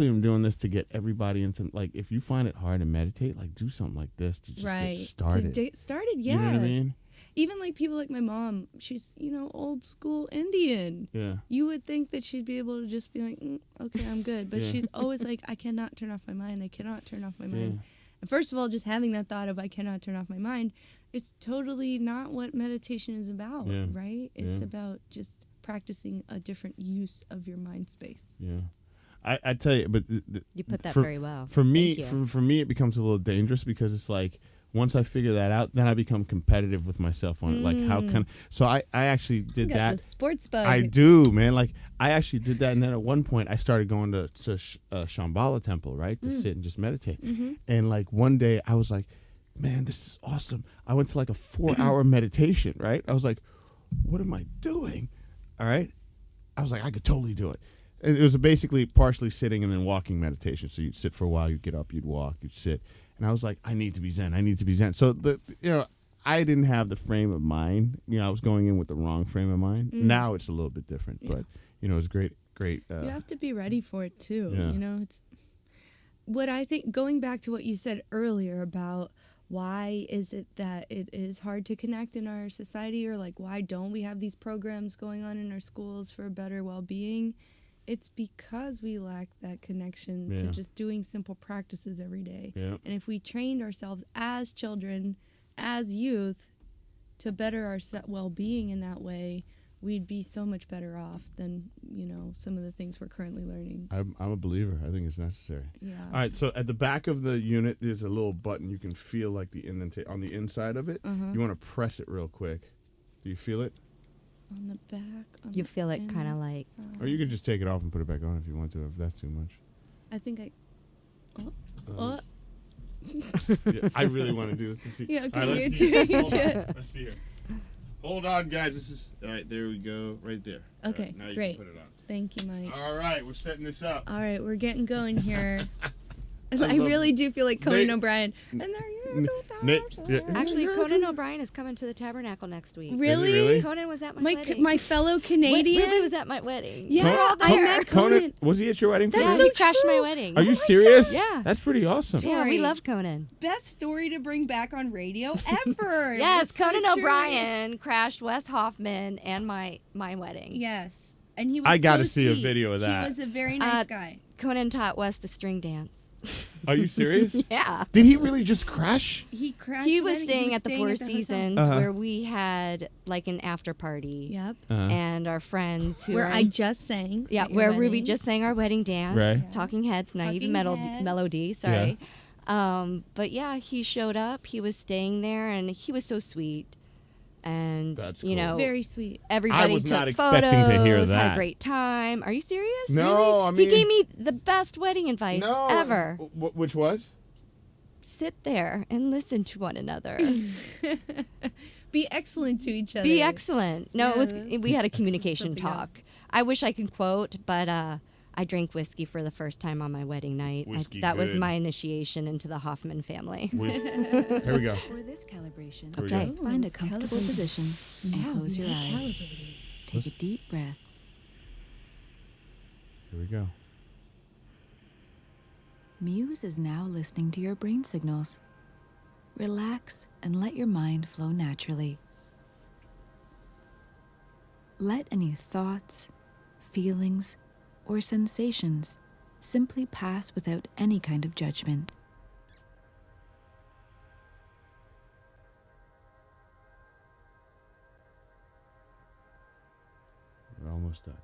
am doing this to get everybody into, like, if you find it hard to meditate, like do something like this to just Right. get started. To get started, yes. You know what I mean? Even like people like my mom, she's, old school Indian. Yeah. You would think that she'd be able to just be like, okay, I'm good. But Yeah. she's always like, I cannot turn off my mind. I cannot turn off my mind. Yeah. And first of all, just having that thought of I cannot turn off my mind, it's totally not what meditation is about, Yeah. right? It's Yeah. about just practicing a different use of your mind space. Yeah. I tell you, but You put that for, very well. For me, Thank you. for me, it becomes a little dangerous because it's like once I figure that out, then I become competitive with myself on it. Like, how can... So I actually did You got that. the sports bug. I do, man. Like, I actually did that. And then at one point, I started going to Shambhala temple, right? To sit and just meditate. And, like, one day, I was like, man, this is awesome. I went to, like, a 4-hour meditation, right? I was like, what am I doing? All right? I was like, I could totally do it. And it was basically partially sitting and then walking meditation. So you'd sit for a while, you'd get up, you'd walk, you'd sit. And I was like, I need to be Zen. I need to be Zen. So, I didn't have the frame of mind. I was going in with the wrong frame of mind. Now it's a little bit different. Yeah. But, it's great. You have to be ready for it, too. Yeah. It's what I think, going back to what you said earlier about why is it that it is hard to connect in our society, or like why don't we have these programs going on in our schools for a better well-being? It's because we lack that connection to just doing simple practices every day. Yeah. And if we trained ourselves as children, as youth, to better our well-being in that way, we'd be so much better off than, some of the things we're currently learning. I'm a believer. I think it's necessary. Yeah. All right, so at the back of the unit, there's a little button. You can feel like the on the inside of it. You want to press it real quick. Do you feel it? On the back. You feel it kind of like... Or you can just take it off and put it back on if you want to, if that's too much. I think I... Yeah, I really want to do this to see. Yeah, okay, All right, you let's do see. it. Hold on. Let's see here. Hold on, guys. This is... All right, there we go. Right there. Okay, right, now you great. can put it on. Thank you, Mike. All right, we're setting this up. All right, we're getting going here. I love really do feel like Conan Nate- O'Brien. And there you Yeah. Actually, Conan O'Brien is coming to the Tabernacle next week. Really? Really? Conan was at my My wedding. my fellow Canadian. Ruby was at my wedding. Yeah, I met Conan. Was he at your wedding? That's Yeah, so he crashed true. my wedding. Are you serious? Yeah. That's pretty awesome. Yeah, we Tori. love Conan. Best story to bring back on radio ever. Yes, It's so Conan true. O'Brien crashed Wes Hoffman and my wedding. Yes, and he was. I gotta so see a sweet. video of that. He was a very nice guy. Conan taught Wes the string dance. Are you serious? Yeah. Did he really just crash? He crashed. He was when staying at the Four hotel. Seasons where we had like an after party. Yep. And our friends who Where are I just sang. yeah, at your where Ruby wedding. just sang our wedding dance, Right. Talking Heads, Naive Talking Heads. Melody, sorry. But yeah, he showed up. He was staying there, and he was so sweet. And That's you cool. know, Very sweet. everybody I was took not photos, expecting to hear had that. a great time. Are you serious? No, really? I mean- he gave me the best wedding advice No. ever. Which was? Sit there and listen to one another. Be excellent to each other. Be excellent. No, Yes. we had a communication Something talk. else. I wish I could quote, but I drank whiskey for the first time on my wedding night. Whiskey That was good. my initiation into the Hoffman family. Here we go. For this calibration, we Okay. go. find a it's comfortable calibrated. position and close your eyes. Take a deep breath. Here we go. Muse is now listening to your brain signals. Relax and let your mind flow naturally. Let any thoughts, feelings, or sensations simply pass without any kind of judgment. We're almost done.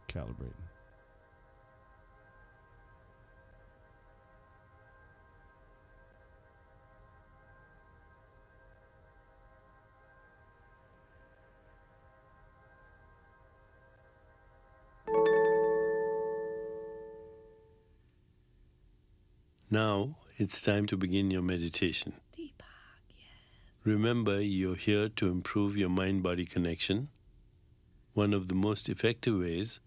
Calibrating. Now it's time to begin your meditation. Remember, you're here to improve your mind-body connection, one of the most effective ways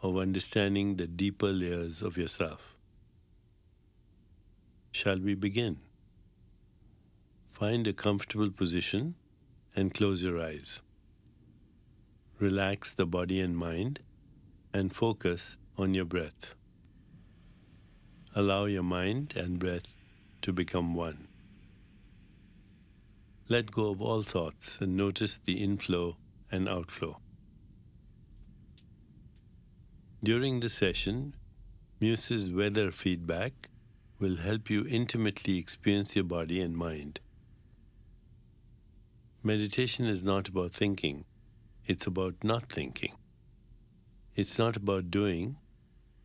of understanding the deeper layers of yourself. Shall we begin? Find a comfortable position and close your eyes. Relax the body and mind and focus on your breath. Allow your mind and breath to become one. Let go of all thoughts and notice the inflow and outflow. During the session, Muse's weather feedback will help you intimately experience your body and mind. Meditation is not about thinking, it's about not thinking. It's not about doing,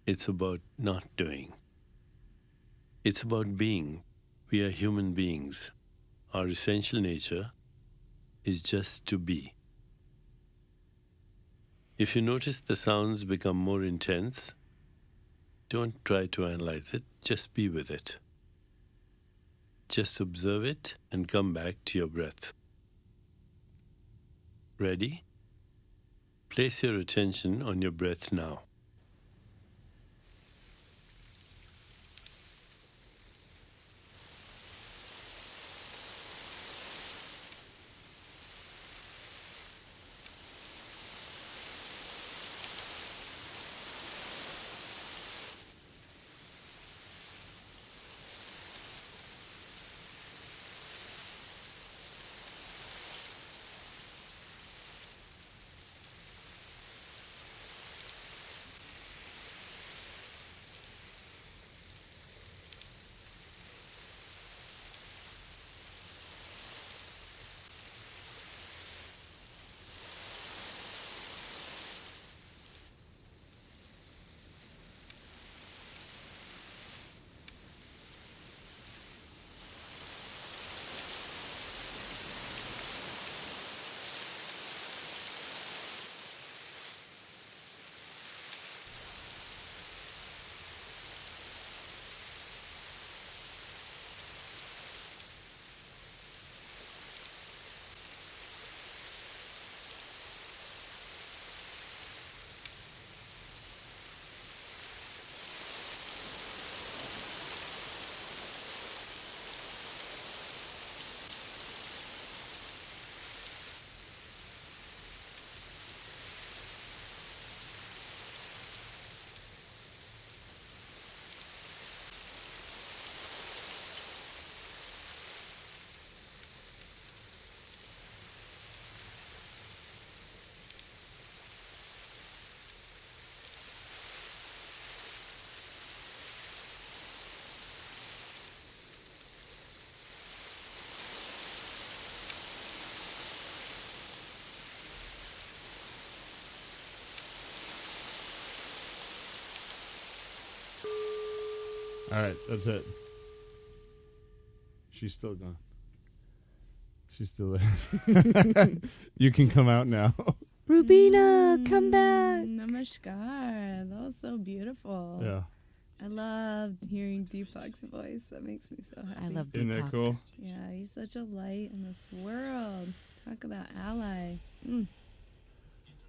it's about not doing. It's about being. We are human beings. our essential nature, is just to be. If you notice the sounds become more intense, don't try to analyze it, just be with it. Just observe it and come back to your breath. Ready? Place your attention on your breath now. All right, that's it. She's still gone. She's still there. You can come out now. Rubina, come back. Namaskar. That was so beautiful. Yeah. I love hearing Deepak's voice. That makes me so happy. I love Deepak. Isn't that cool? Yeah, he's such a light in this world. Talk about ally.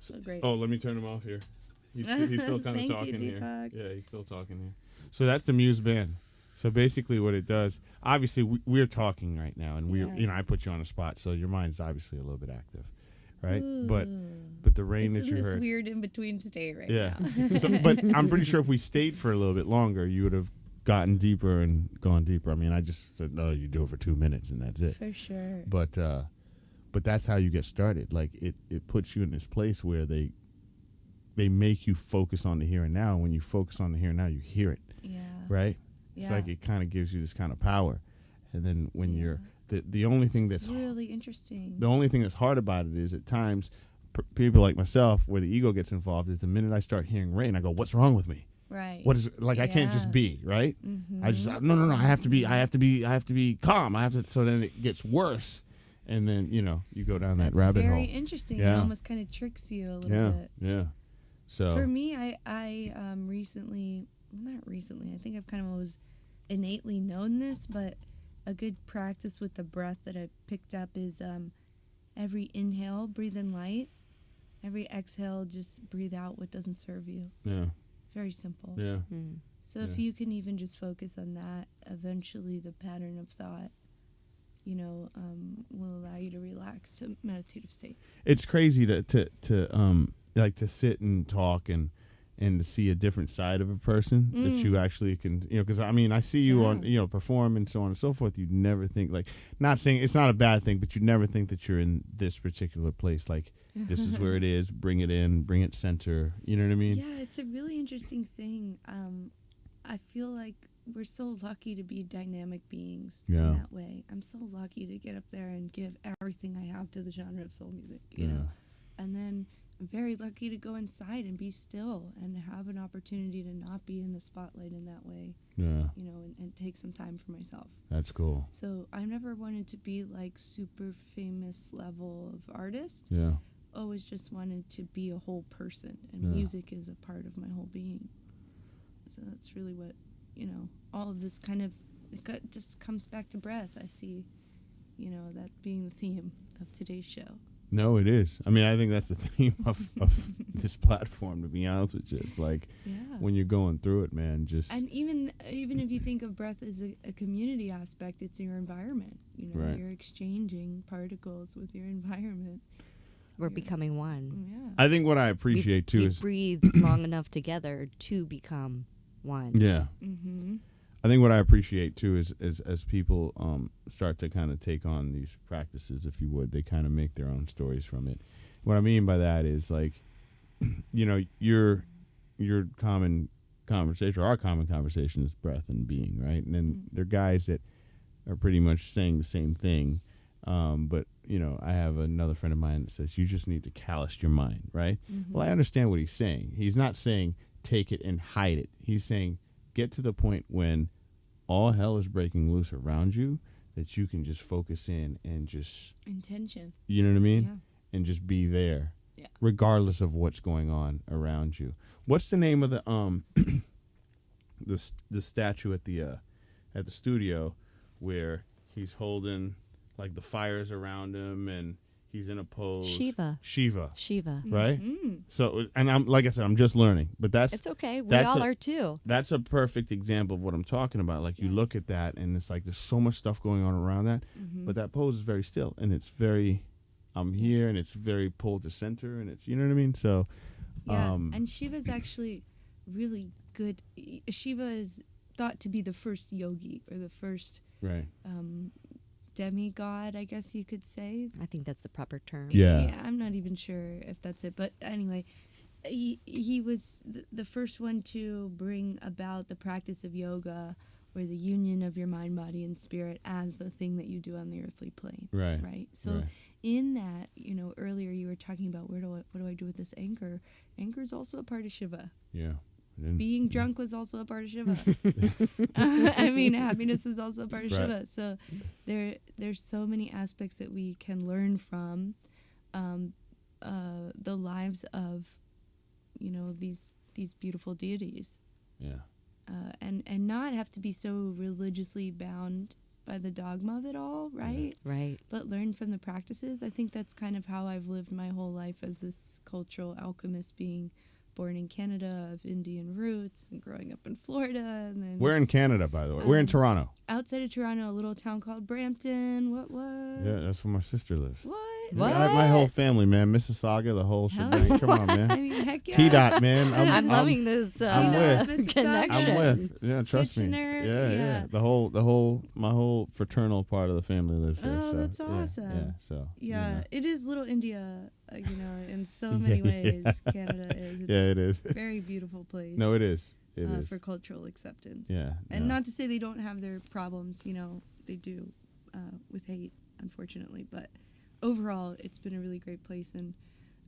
So great. Oh, let me turn him off here. He's still kind of Thank you, talking here. Deepak. Yeah, he's still talking here. So that's the Muse band. So basically what it does, obviously we're talking right now, and we're, you know, I put you on the spot, so your mind's obviously a little bit active, right? Ooh. But the rain It's that in you this heard. weird in between state right Yeah. now. So, but I'm pretty sure if we stayed for a little bit longer, you would have gotten deeper and gone deeper. I mean, I just said, no, you do it for 2 minutes and that's it. For sure. But that's how you get started. Like it puts you in this place where they make you focus on the here and now. When you focus on the here and now, you hear it. Yeah. Right? Yeah. It's like it kind of gives you this kind of power. And then when you're the only thing that's really interesting. the only thing that's hard about it is at times people like myself, where the ego gets involved, is the minute I start hearing rain, I go, "What's wrong with me? Right. What is like? I can't just be right. I just no. I have to be calm. I have to. So then it gets worse, and then you go down that rabbit hole. Very interesting. Yeah. It almost kind of tricks you a little bit. Yeah. So for me, I recently, not recently, I think I've kind of always innately known this, but a good practice with the breath that I picked up is every inhale, breathe in light. Every exhale, just breathe out what doesn't serve you. Yeah. Very simple. Yeah. So if you can even just focus on that, eventually the pattern of thought, will allow you to relax to a meditative state. It's crazy to sit and talk and to see a different side of a person that you actually can, because I see you on, perform and so on and so forth. You'd never think, like, not saying it's not a bad thing, but you'd never think that you're in this particular place. Like, this is where it is. Bring it in, bring it center. You know what I mean? Yeah, it's a really interesting thing. I feel like we're so lucky to be dynamic beings in that way. I'm so lucky to get up there and give everything I have to the genre of soul music, you know? And then very lucky to go inside and be still and have an opportunity to not be in the spotlight in that way. Yeah. You know, and take some time for myself. That's cool. So I never wanted to be like super famous level of artist. Yeah. Always just wanted to be a whole person, and Yeah. music is a part of my whole being. So that's really what, you know, all of this kind of just comes back to breath. I see, you know, that being the theme of today's show. No, it is. I mean, I think that's the theme of this platform, to be honest with you. It's like when you're going through it, man, just... And even if you think of breath as a community aspect, it's your environment. You know, Right. you're exchanging particles with your environment. We're becoming one. Yeah. I think what I appreciate, too, we is... breathed long enough together to become one. Yeah. Mm-hmm. I think what I appreciate, too, is as people start to kind of take on these practices, if you would, they kind of make their own stories from it. What I mean by that is, like, you know, your common conversation, or our common conversation is breath and being, right? And then there are guys that are pretty much saying the same thing. But, you know, I have another friend of mine that says, you just need to callous your mind, right? Mm-hmm. Well, I understand what he's saying. He's not saying take it and hide it. He's saying get to the point when all hell is breaking loose around you that you can just focus in and just... Intention. You know what I mean? Yeah. And just be there, Yeah. regardless of what's going on around you. What's the name of the the statue at the studio where he's holding like the fires around him and he's in a pose? Shiva. Right? Mm-hmm. So, and I'm like I said, I'm just learning, but It's okay. We that's all are too. That's a perfect example of what I'm talking about. Like, you look at that and it's like there's so much stuff going on around that, but that pose is very still and it's very, I'm here, and it's very pulled to center, and it's, you know what I mean? So, Yeah, and Shiva's actually really good. Shiva is thought to be the first yogi, or the first right. demigod, I guess you could say. I think that's the proper term. Yeah. I'm not even sure if that's it, but anyway, he was the first one to bring about the practice of yoga, or the union of your mind, body, and spirit, as the thing that you do on the earthly plane. Right. So Right. in that, you know, earlier you were talking about what do I do with this anchor? Anchor is also a part of Shiva. Yeah. Being drunk was also a part of Shiva. I mean, happiness is also a part of Right. Shiva. So there's so many aspects that we can learn from the lives of, you know, these beautiful deities. Yeah. And not have to be so religiously bound by the dogma of it all, right? Right. But learn from the practices. I think that's kind of how I've lived my whole life as this cultural alchemist, being born in Canada, of Indian roots, and growing up in Florida. And then We're in Canada, by the way. We're in Toronto. outside of Toronto, a little town called Brampton. What? Yeah, that's where my sister lives. What? What? My whole family, man. Mississauga, the whole Hell shebang. yeah. Come on, man. I mean, heck yes. T-Dot, man. I'm loving this I'm with. Mississauga. I'm with. Yeah, trust Kitchener, me. Yeah. yeah. My whole fraternal part of the family lives there. Oh, so, that's yeah, awesome. Yeah, so. Yeah, you know. it is little India, you know, in so many ways. Canada is. It's Yeah, it is. a very beautiful place. No, it is. It is. For cultural acceptance. Yeah. And no. not to say they don't have their problems, you know, they do with hate, unfortunately. But overall, it's been a really great place, and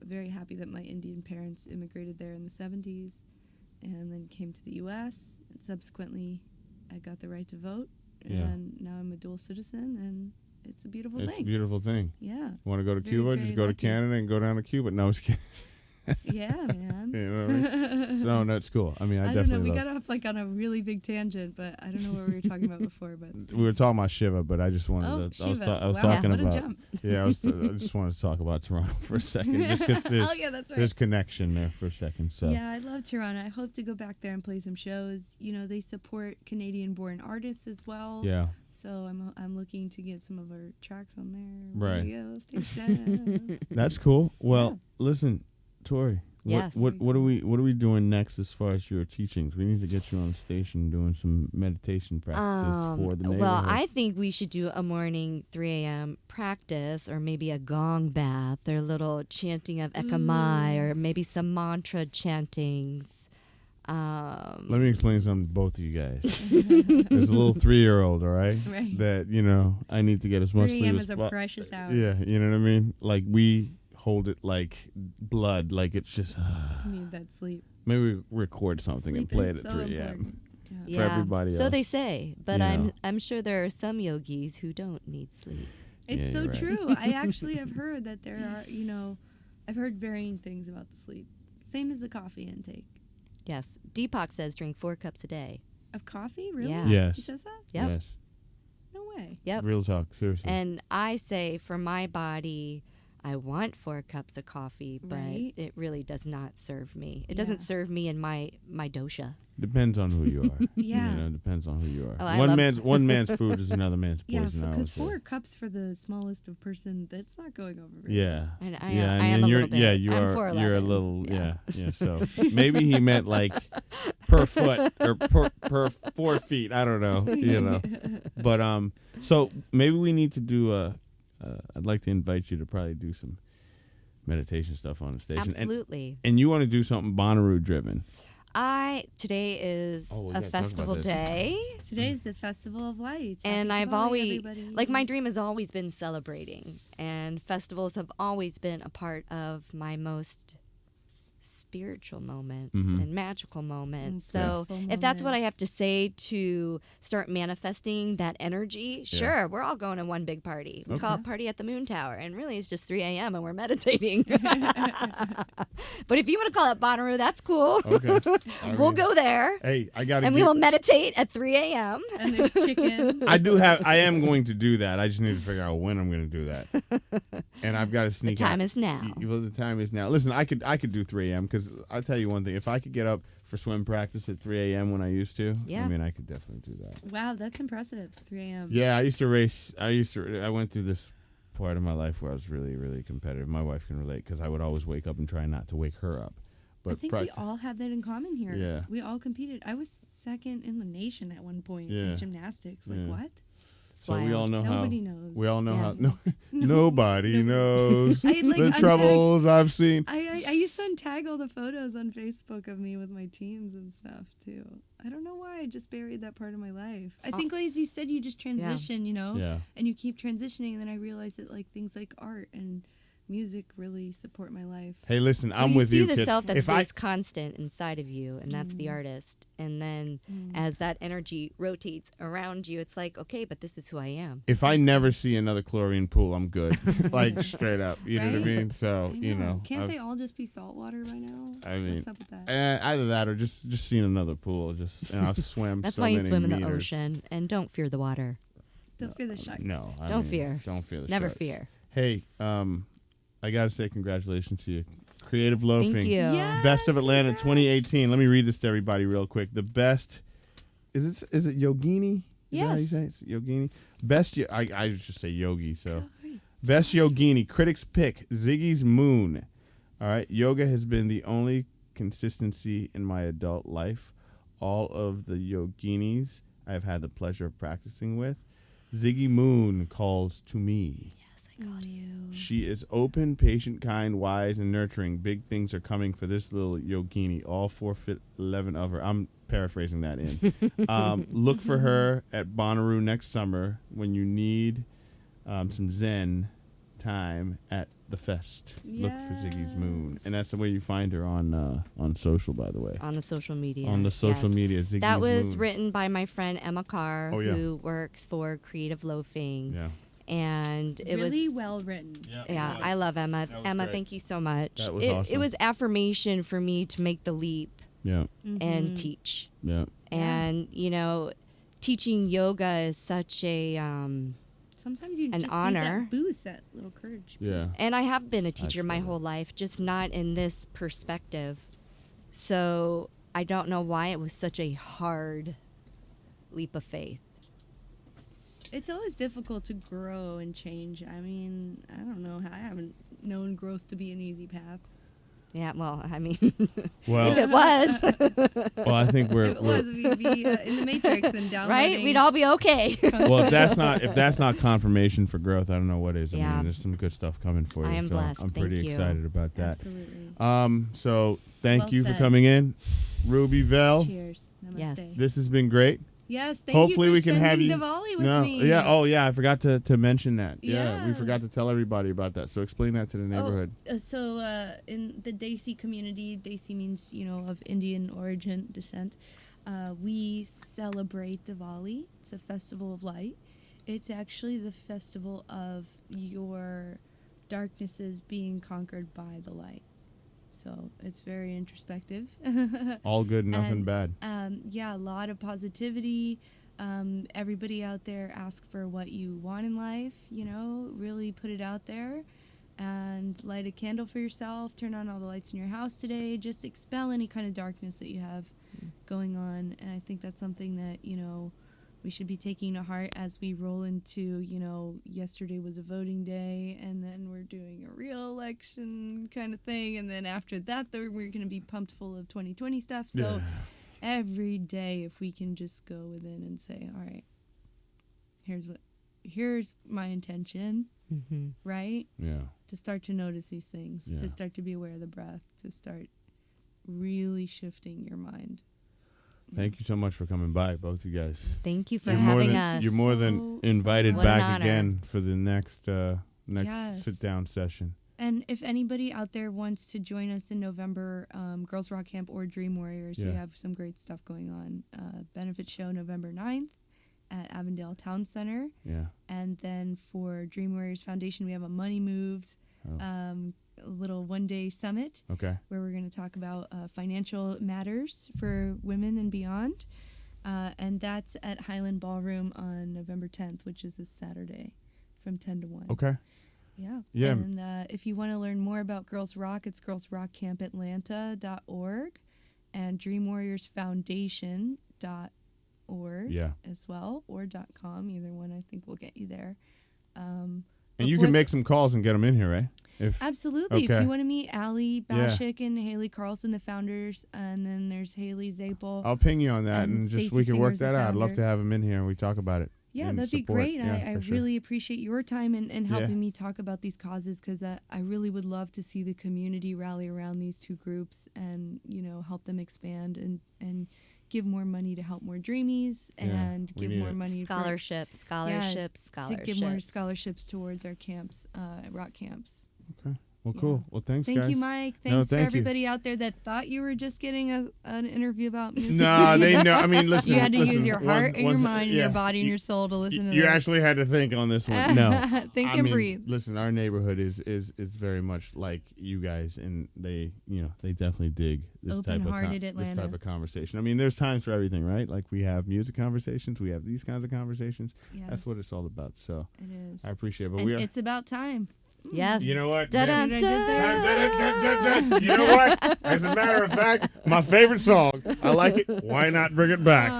I'm very happy that my Indian parents immigrated there in the 70s and then came to the U.S. And subsequently, I got the right to vote, and now I'm a dual citizen, and it's a beautiful It's thing. a beautiful thing. Yeah. Want to go to Very, Cuba? very Just go lucky. to Canada and go down to Cuba. No, I was kidding. Yeah, man. You know what I mean? So, no, it's cool. I mean, I I don't know. definitely We love got off like on a really big tangent, but I don't know what we were talking about before. But We were talking about Shiva, but I just wanted oh, to. Shiva! I was Wow, talking what a about. jump. Yeah, I just wanted to talk about Toronto for a second, just because there's, Oh yeah, that's right. there's connection there for a second. So Yeah, I love Toronto. I hope to go back there and play some shows. You know, they support Canadian-born artists as well. yeah, So I'm looking to get some of our tracks on their Right. radio station. that's cool. Well, listen, Tori. Yes. What are we doing next as far as your teachings? We need to get you on the station doing some meditation practices for the neighborhood. Well, I think we should do a morning 3 a.m. practice, or maybe a gong bath, or a little chanting of Ekamai, or maybe some mantra chantings. Let me explain something to both of you guys. There's a little 3-year-old, all right? Right. That, I need to get as much 3 sleep a.m. as is a possible. precious hour. Yeah, you know what I mean? Like, we hold it like blood, like it's just. I need that sleep. Maybe we record something and Sleep play it is at so 3 a.m. important. Yeah. For everybody So else. they say, but You I'm know. I'm sure there are some yogis who don't need sleep. It's Yeah, so you're right. true. I actually have heard that there are, I've heard varying things about the sleep. Same as the coffee intake. Yes, Deepak says drink 4 cups a day. Of coffee? Really? Yeah. Yes. He says that? Yep. Yes. No way. Yep. Real talk, seriously. And I say for my body, I want 4 cups of coffee, but Right. it really does not serve me. It Yeah. doesn't serve me in my dosha. Depends on who you are. Yeah. You know, depends on who you are. Oh, I one love- man's food is another man's Yeah, poison. I because always say. 4 cups for the smallest of person, that's not going over very Yeah. And I yeah, am and a you're, little bit. Yeah, you I'm are. 4'11". You're a little. Yeah. Yeah. So maybe he meant like per foot or per 4 feet. I don't know. You know. But so maybe we need to do I'd like to invite you to probably do some meditation stuff on the station. Absolutely. And you want to do something Bonnaroo driven. Today is Oh, we a gotta talk about festival this. day. Today's the Festival of Lights. And Happy I've Diwali, always, everybody. like, my dream has always been celebrating. And festivals have always been a part of my most spiritual moments and magical moments. So blissful if that's what I have moments. to say to start manifesting that energy, sure, we're all going to one big party. We call it Party at the Moon Tower. And really, it's just 3 a.m. and we're meditating. But if you want to call it Bonnaroo, that's cool. Okay. We'll go there. Hey, I gotta. And we will meditate at 3 a.m. And there's chickens. I am going to do that. I just need to figure out when I'm going to do that. And I've got to The sneak time out. is now. Well, the time is now. Listen, I could do 3 a.m. because I'll tell you one thing. If I could get up for swim practice at 3 a.m. when I used to, Yeah. I mean, I could definitely do that. Wow, that's impressive. 3 a.m. Yeah, I used to race. I went through this part of my life where I was really, really competitive. My wife can relate because I would always wake up and try not to wake her up. But I think we all have that in common here. Yeah. We all competed. I was second in the nation at one point Yeah. in gymnastics. Like, Yeah. what? It's so we wild. all know Nobody how. knows. We all know Yeah. how. No, nobody knows I, like, the untag- troubles I've seen. I used to untag all the photos on Facebook of me with my teams and stuff, too. I don't know why. I just buried that part of my life. I think, like, as you said, you just transition, you know? Yeah. And you keep transitioning, and then I realized that, like, things like art and music really support my life. Hey, listen, Well, I'm with see you. the kid. self that If I stays constant inside of you, and that's the artist. And then as that energy rotates around you, it's like, okay, but this is who I am. If I never see another chlorine pool, I'm good. Like straight up. You know what I Right? mean? So, I you know. Can't they all just be saltwater by now? I mean, What's up with that? Either that or just seeing another pool. And I've swam That's so why you many swim in the meters. ocean, and don't fear the water. Don't fear the sharks. No. I Don't mean, fear. Don't fear the Never sharks. fear. Hey, I got to say congratulations to you. Creative Loafing. Thank you. Yes, Best of Atlanta congrats. 2018. Let me read this to everybody real quick. The best is it Yogini? Is that how you Yes. say it? It's Yogini? Best I just say Yogi, so Sorry. Best Yogini, critics pick Ziggy's Moon. All right, yoga has been the only consistency in my adult life. All of the yoginis I've had the pleasure of practicing with, Ziggy Moon calls to me. Yes, I called you. She is open, patient, kind, wise, and nurturing. Big things are coming for this little yogini. All 4'11" of her. I'm paraphrasing that in. Look for her at Bonnaroo next summer when you need some Zen time at the fest. Look for Ziggy's Moon, and that's the way you find her on social, by the way. On the social media. On the social yes. media, Ziggy's That was Moon. written by my friend Emma Carr, Oh, yeah. who works for Creative Loafing. Yeah. And it Really well written. yeah, I love Emma. was Emma, great. thank you so much. That was it awesome. was affirmation for me to make the leap Yeah. and teach. Yeah. And, teaching yoga is such a Sometimes you An just honor. need that boost, that little courage. Yeah. boost. and I have been a teacher my feel whole life, just not in this perspective. So I don't know why it was such a hard leap of faith. It's always difficult to grow and change. I mean, I don't know. I haven't known growth to be an easy path. Yeah, well, I mean, Well, if it was, well, I think If it was, we'd be in the Matrix and downloading. right, we'd all be okay. well, if that's not confirmation for growth, I don't know what is. I Yeah. mean, there's some good stuff coming for you. I am so blessed. I'm Thank pretty you. excited about that. Absolutely. So thank Well you for said. coming in, Ruby Velle. Cheers. Namaste. Yes. This has been great. Yes, thank Hopefully you for we can have spending you. Diwali with me. Yeah. Oh, yeah. I forgot to mention that. Yeah, we Yeah. forgot to tell everybody about that. So explain that to the neighborhood. So in the Desi community, Desi means, of Indian origin, descent. We celebrate Diwali. It's a festival of light. It's actually the festival of your darknesses being conquered by the light. So it's very introspective. All good, nothing And, bad. Yeah, a lot of positivity. Everybody out there, ask for what you want in life, really put it out there and light a candle for yourself, turn on all the lights in your house today, just expel any kind of darkness that you have going on. And I think that's something that, we should be taking to heart as we roll into, yesterday was a voting day, and then we're doing a real election kind of thing. And then after that, we're going to be pumped full of 2020 stuff. So every day, if we can just go within and say, all right, here's my intention, right? Yeah. To start to notice these things, Yeah. to start to be aware of the breath, to start really shifting your mind. Thank you so much for coming by, both you guys. Thank you for You're more having than us. you're more than invited What an back honor. again for the next Yes. sit down session. And if anybody out there wants to join us in November, Girls Rock Camp or Dream Warriors, we Yeah. have some great stuff going on. Benefit show November 9th at Avondale Town Center. Yeah. And then for Dream Warriors Foundation, we have a Money Moves, a little one-day summit Okay. where we're going to talk about financial matters for women and beyond. And that's at Highland Ballroom on November 10th, which is this Saturday from 10 to 1. Okay. Yeah. Yeah. And if you want to learn more about Girls Rock, it's girlsrockcampatlanta.org and dreamwarriorsfoundation.org Yeah. as well, or .com. Either one, I think, will get you there. And you can make some calls and get them in here, right? Absolutely. Okay. If you want to meet Allie Bashik and Haley Carlson, the founders, and then there's Haley Zapel. I'll ping you on that, And and just Stacey we can work Singer's the that out. I'd love founder. to have them in here and we talk about it. Yeah, and that'd be support. great. Yeah, I for sure. really appreciate your time and helping Yeah. me talk about these causes, because I really would love to see the community rally around these two groups and, help them expand and give more money to help more dreamies and we give need more it. money Scholarships. to give more scholarships towards our camps, rock camps. Okay. Well, Yeah. cool. Well, thanks, Thank guys. you, Mike. No, Thanks for thank you. everybody out there that thought you were just getting an interview about music. No, they know. I mean, listen. You had to listen, use your heart and your mind and your yeah. body and your soul to listen to You this. actually had to think on this one. No, Think I and mean, breathe. Listen, our neighborhood is very much like you guys, and they definitely dig this type of Open-hearted this Atlanta. type of conversation. I mean, there's times for everything, right? Like we have music conversations, we have these kinds of conversations. Yes, That's what it's all about. So it is. I appreciate it. But And we are. it's about time. Yes. You know what? Da-da, See what I did there? You know what? As a matter of fact, my favorite song. I like it. Why not bring it back?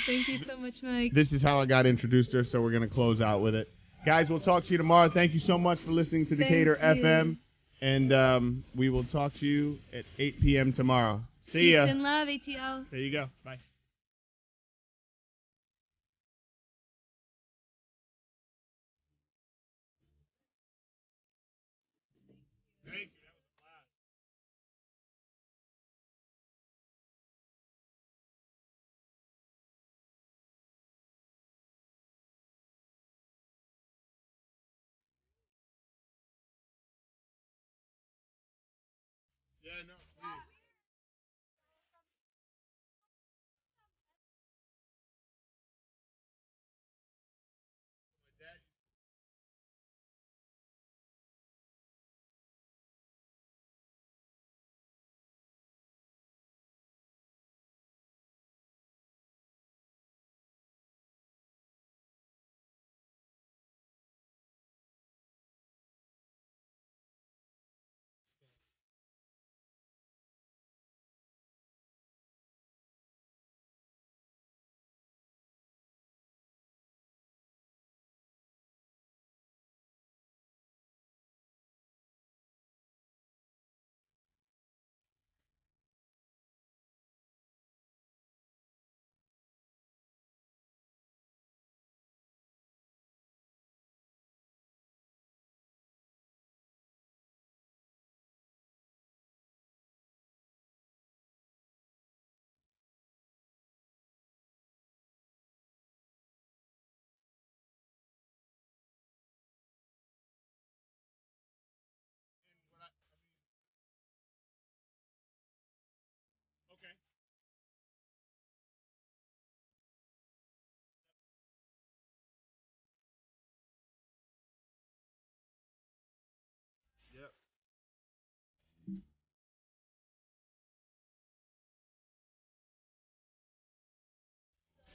Thank you so much, Mike. This is how I got introduced to her, so we're going to close out with it. Guys, we'll talk to you tomorrow. Thank you so much for listening to Decatur FM. And we will talk to you at 8 p.m. tomorrow. See ya. Peace and love, ATL. There you go. Bye. Thank you. Yeah, no, please.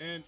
And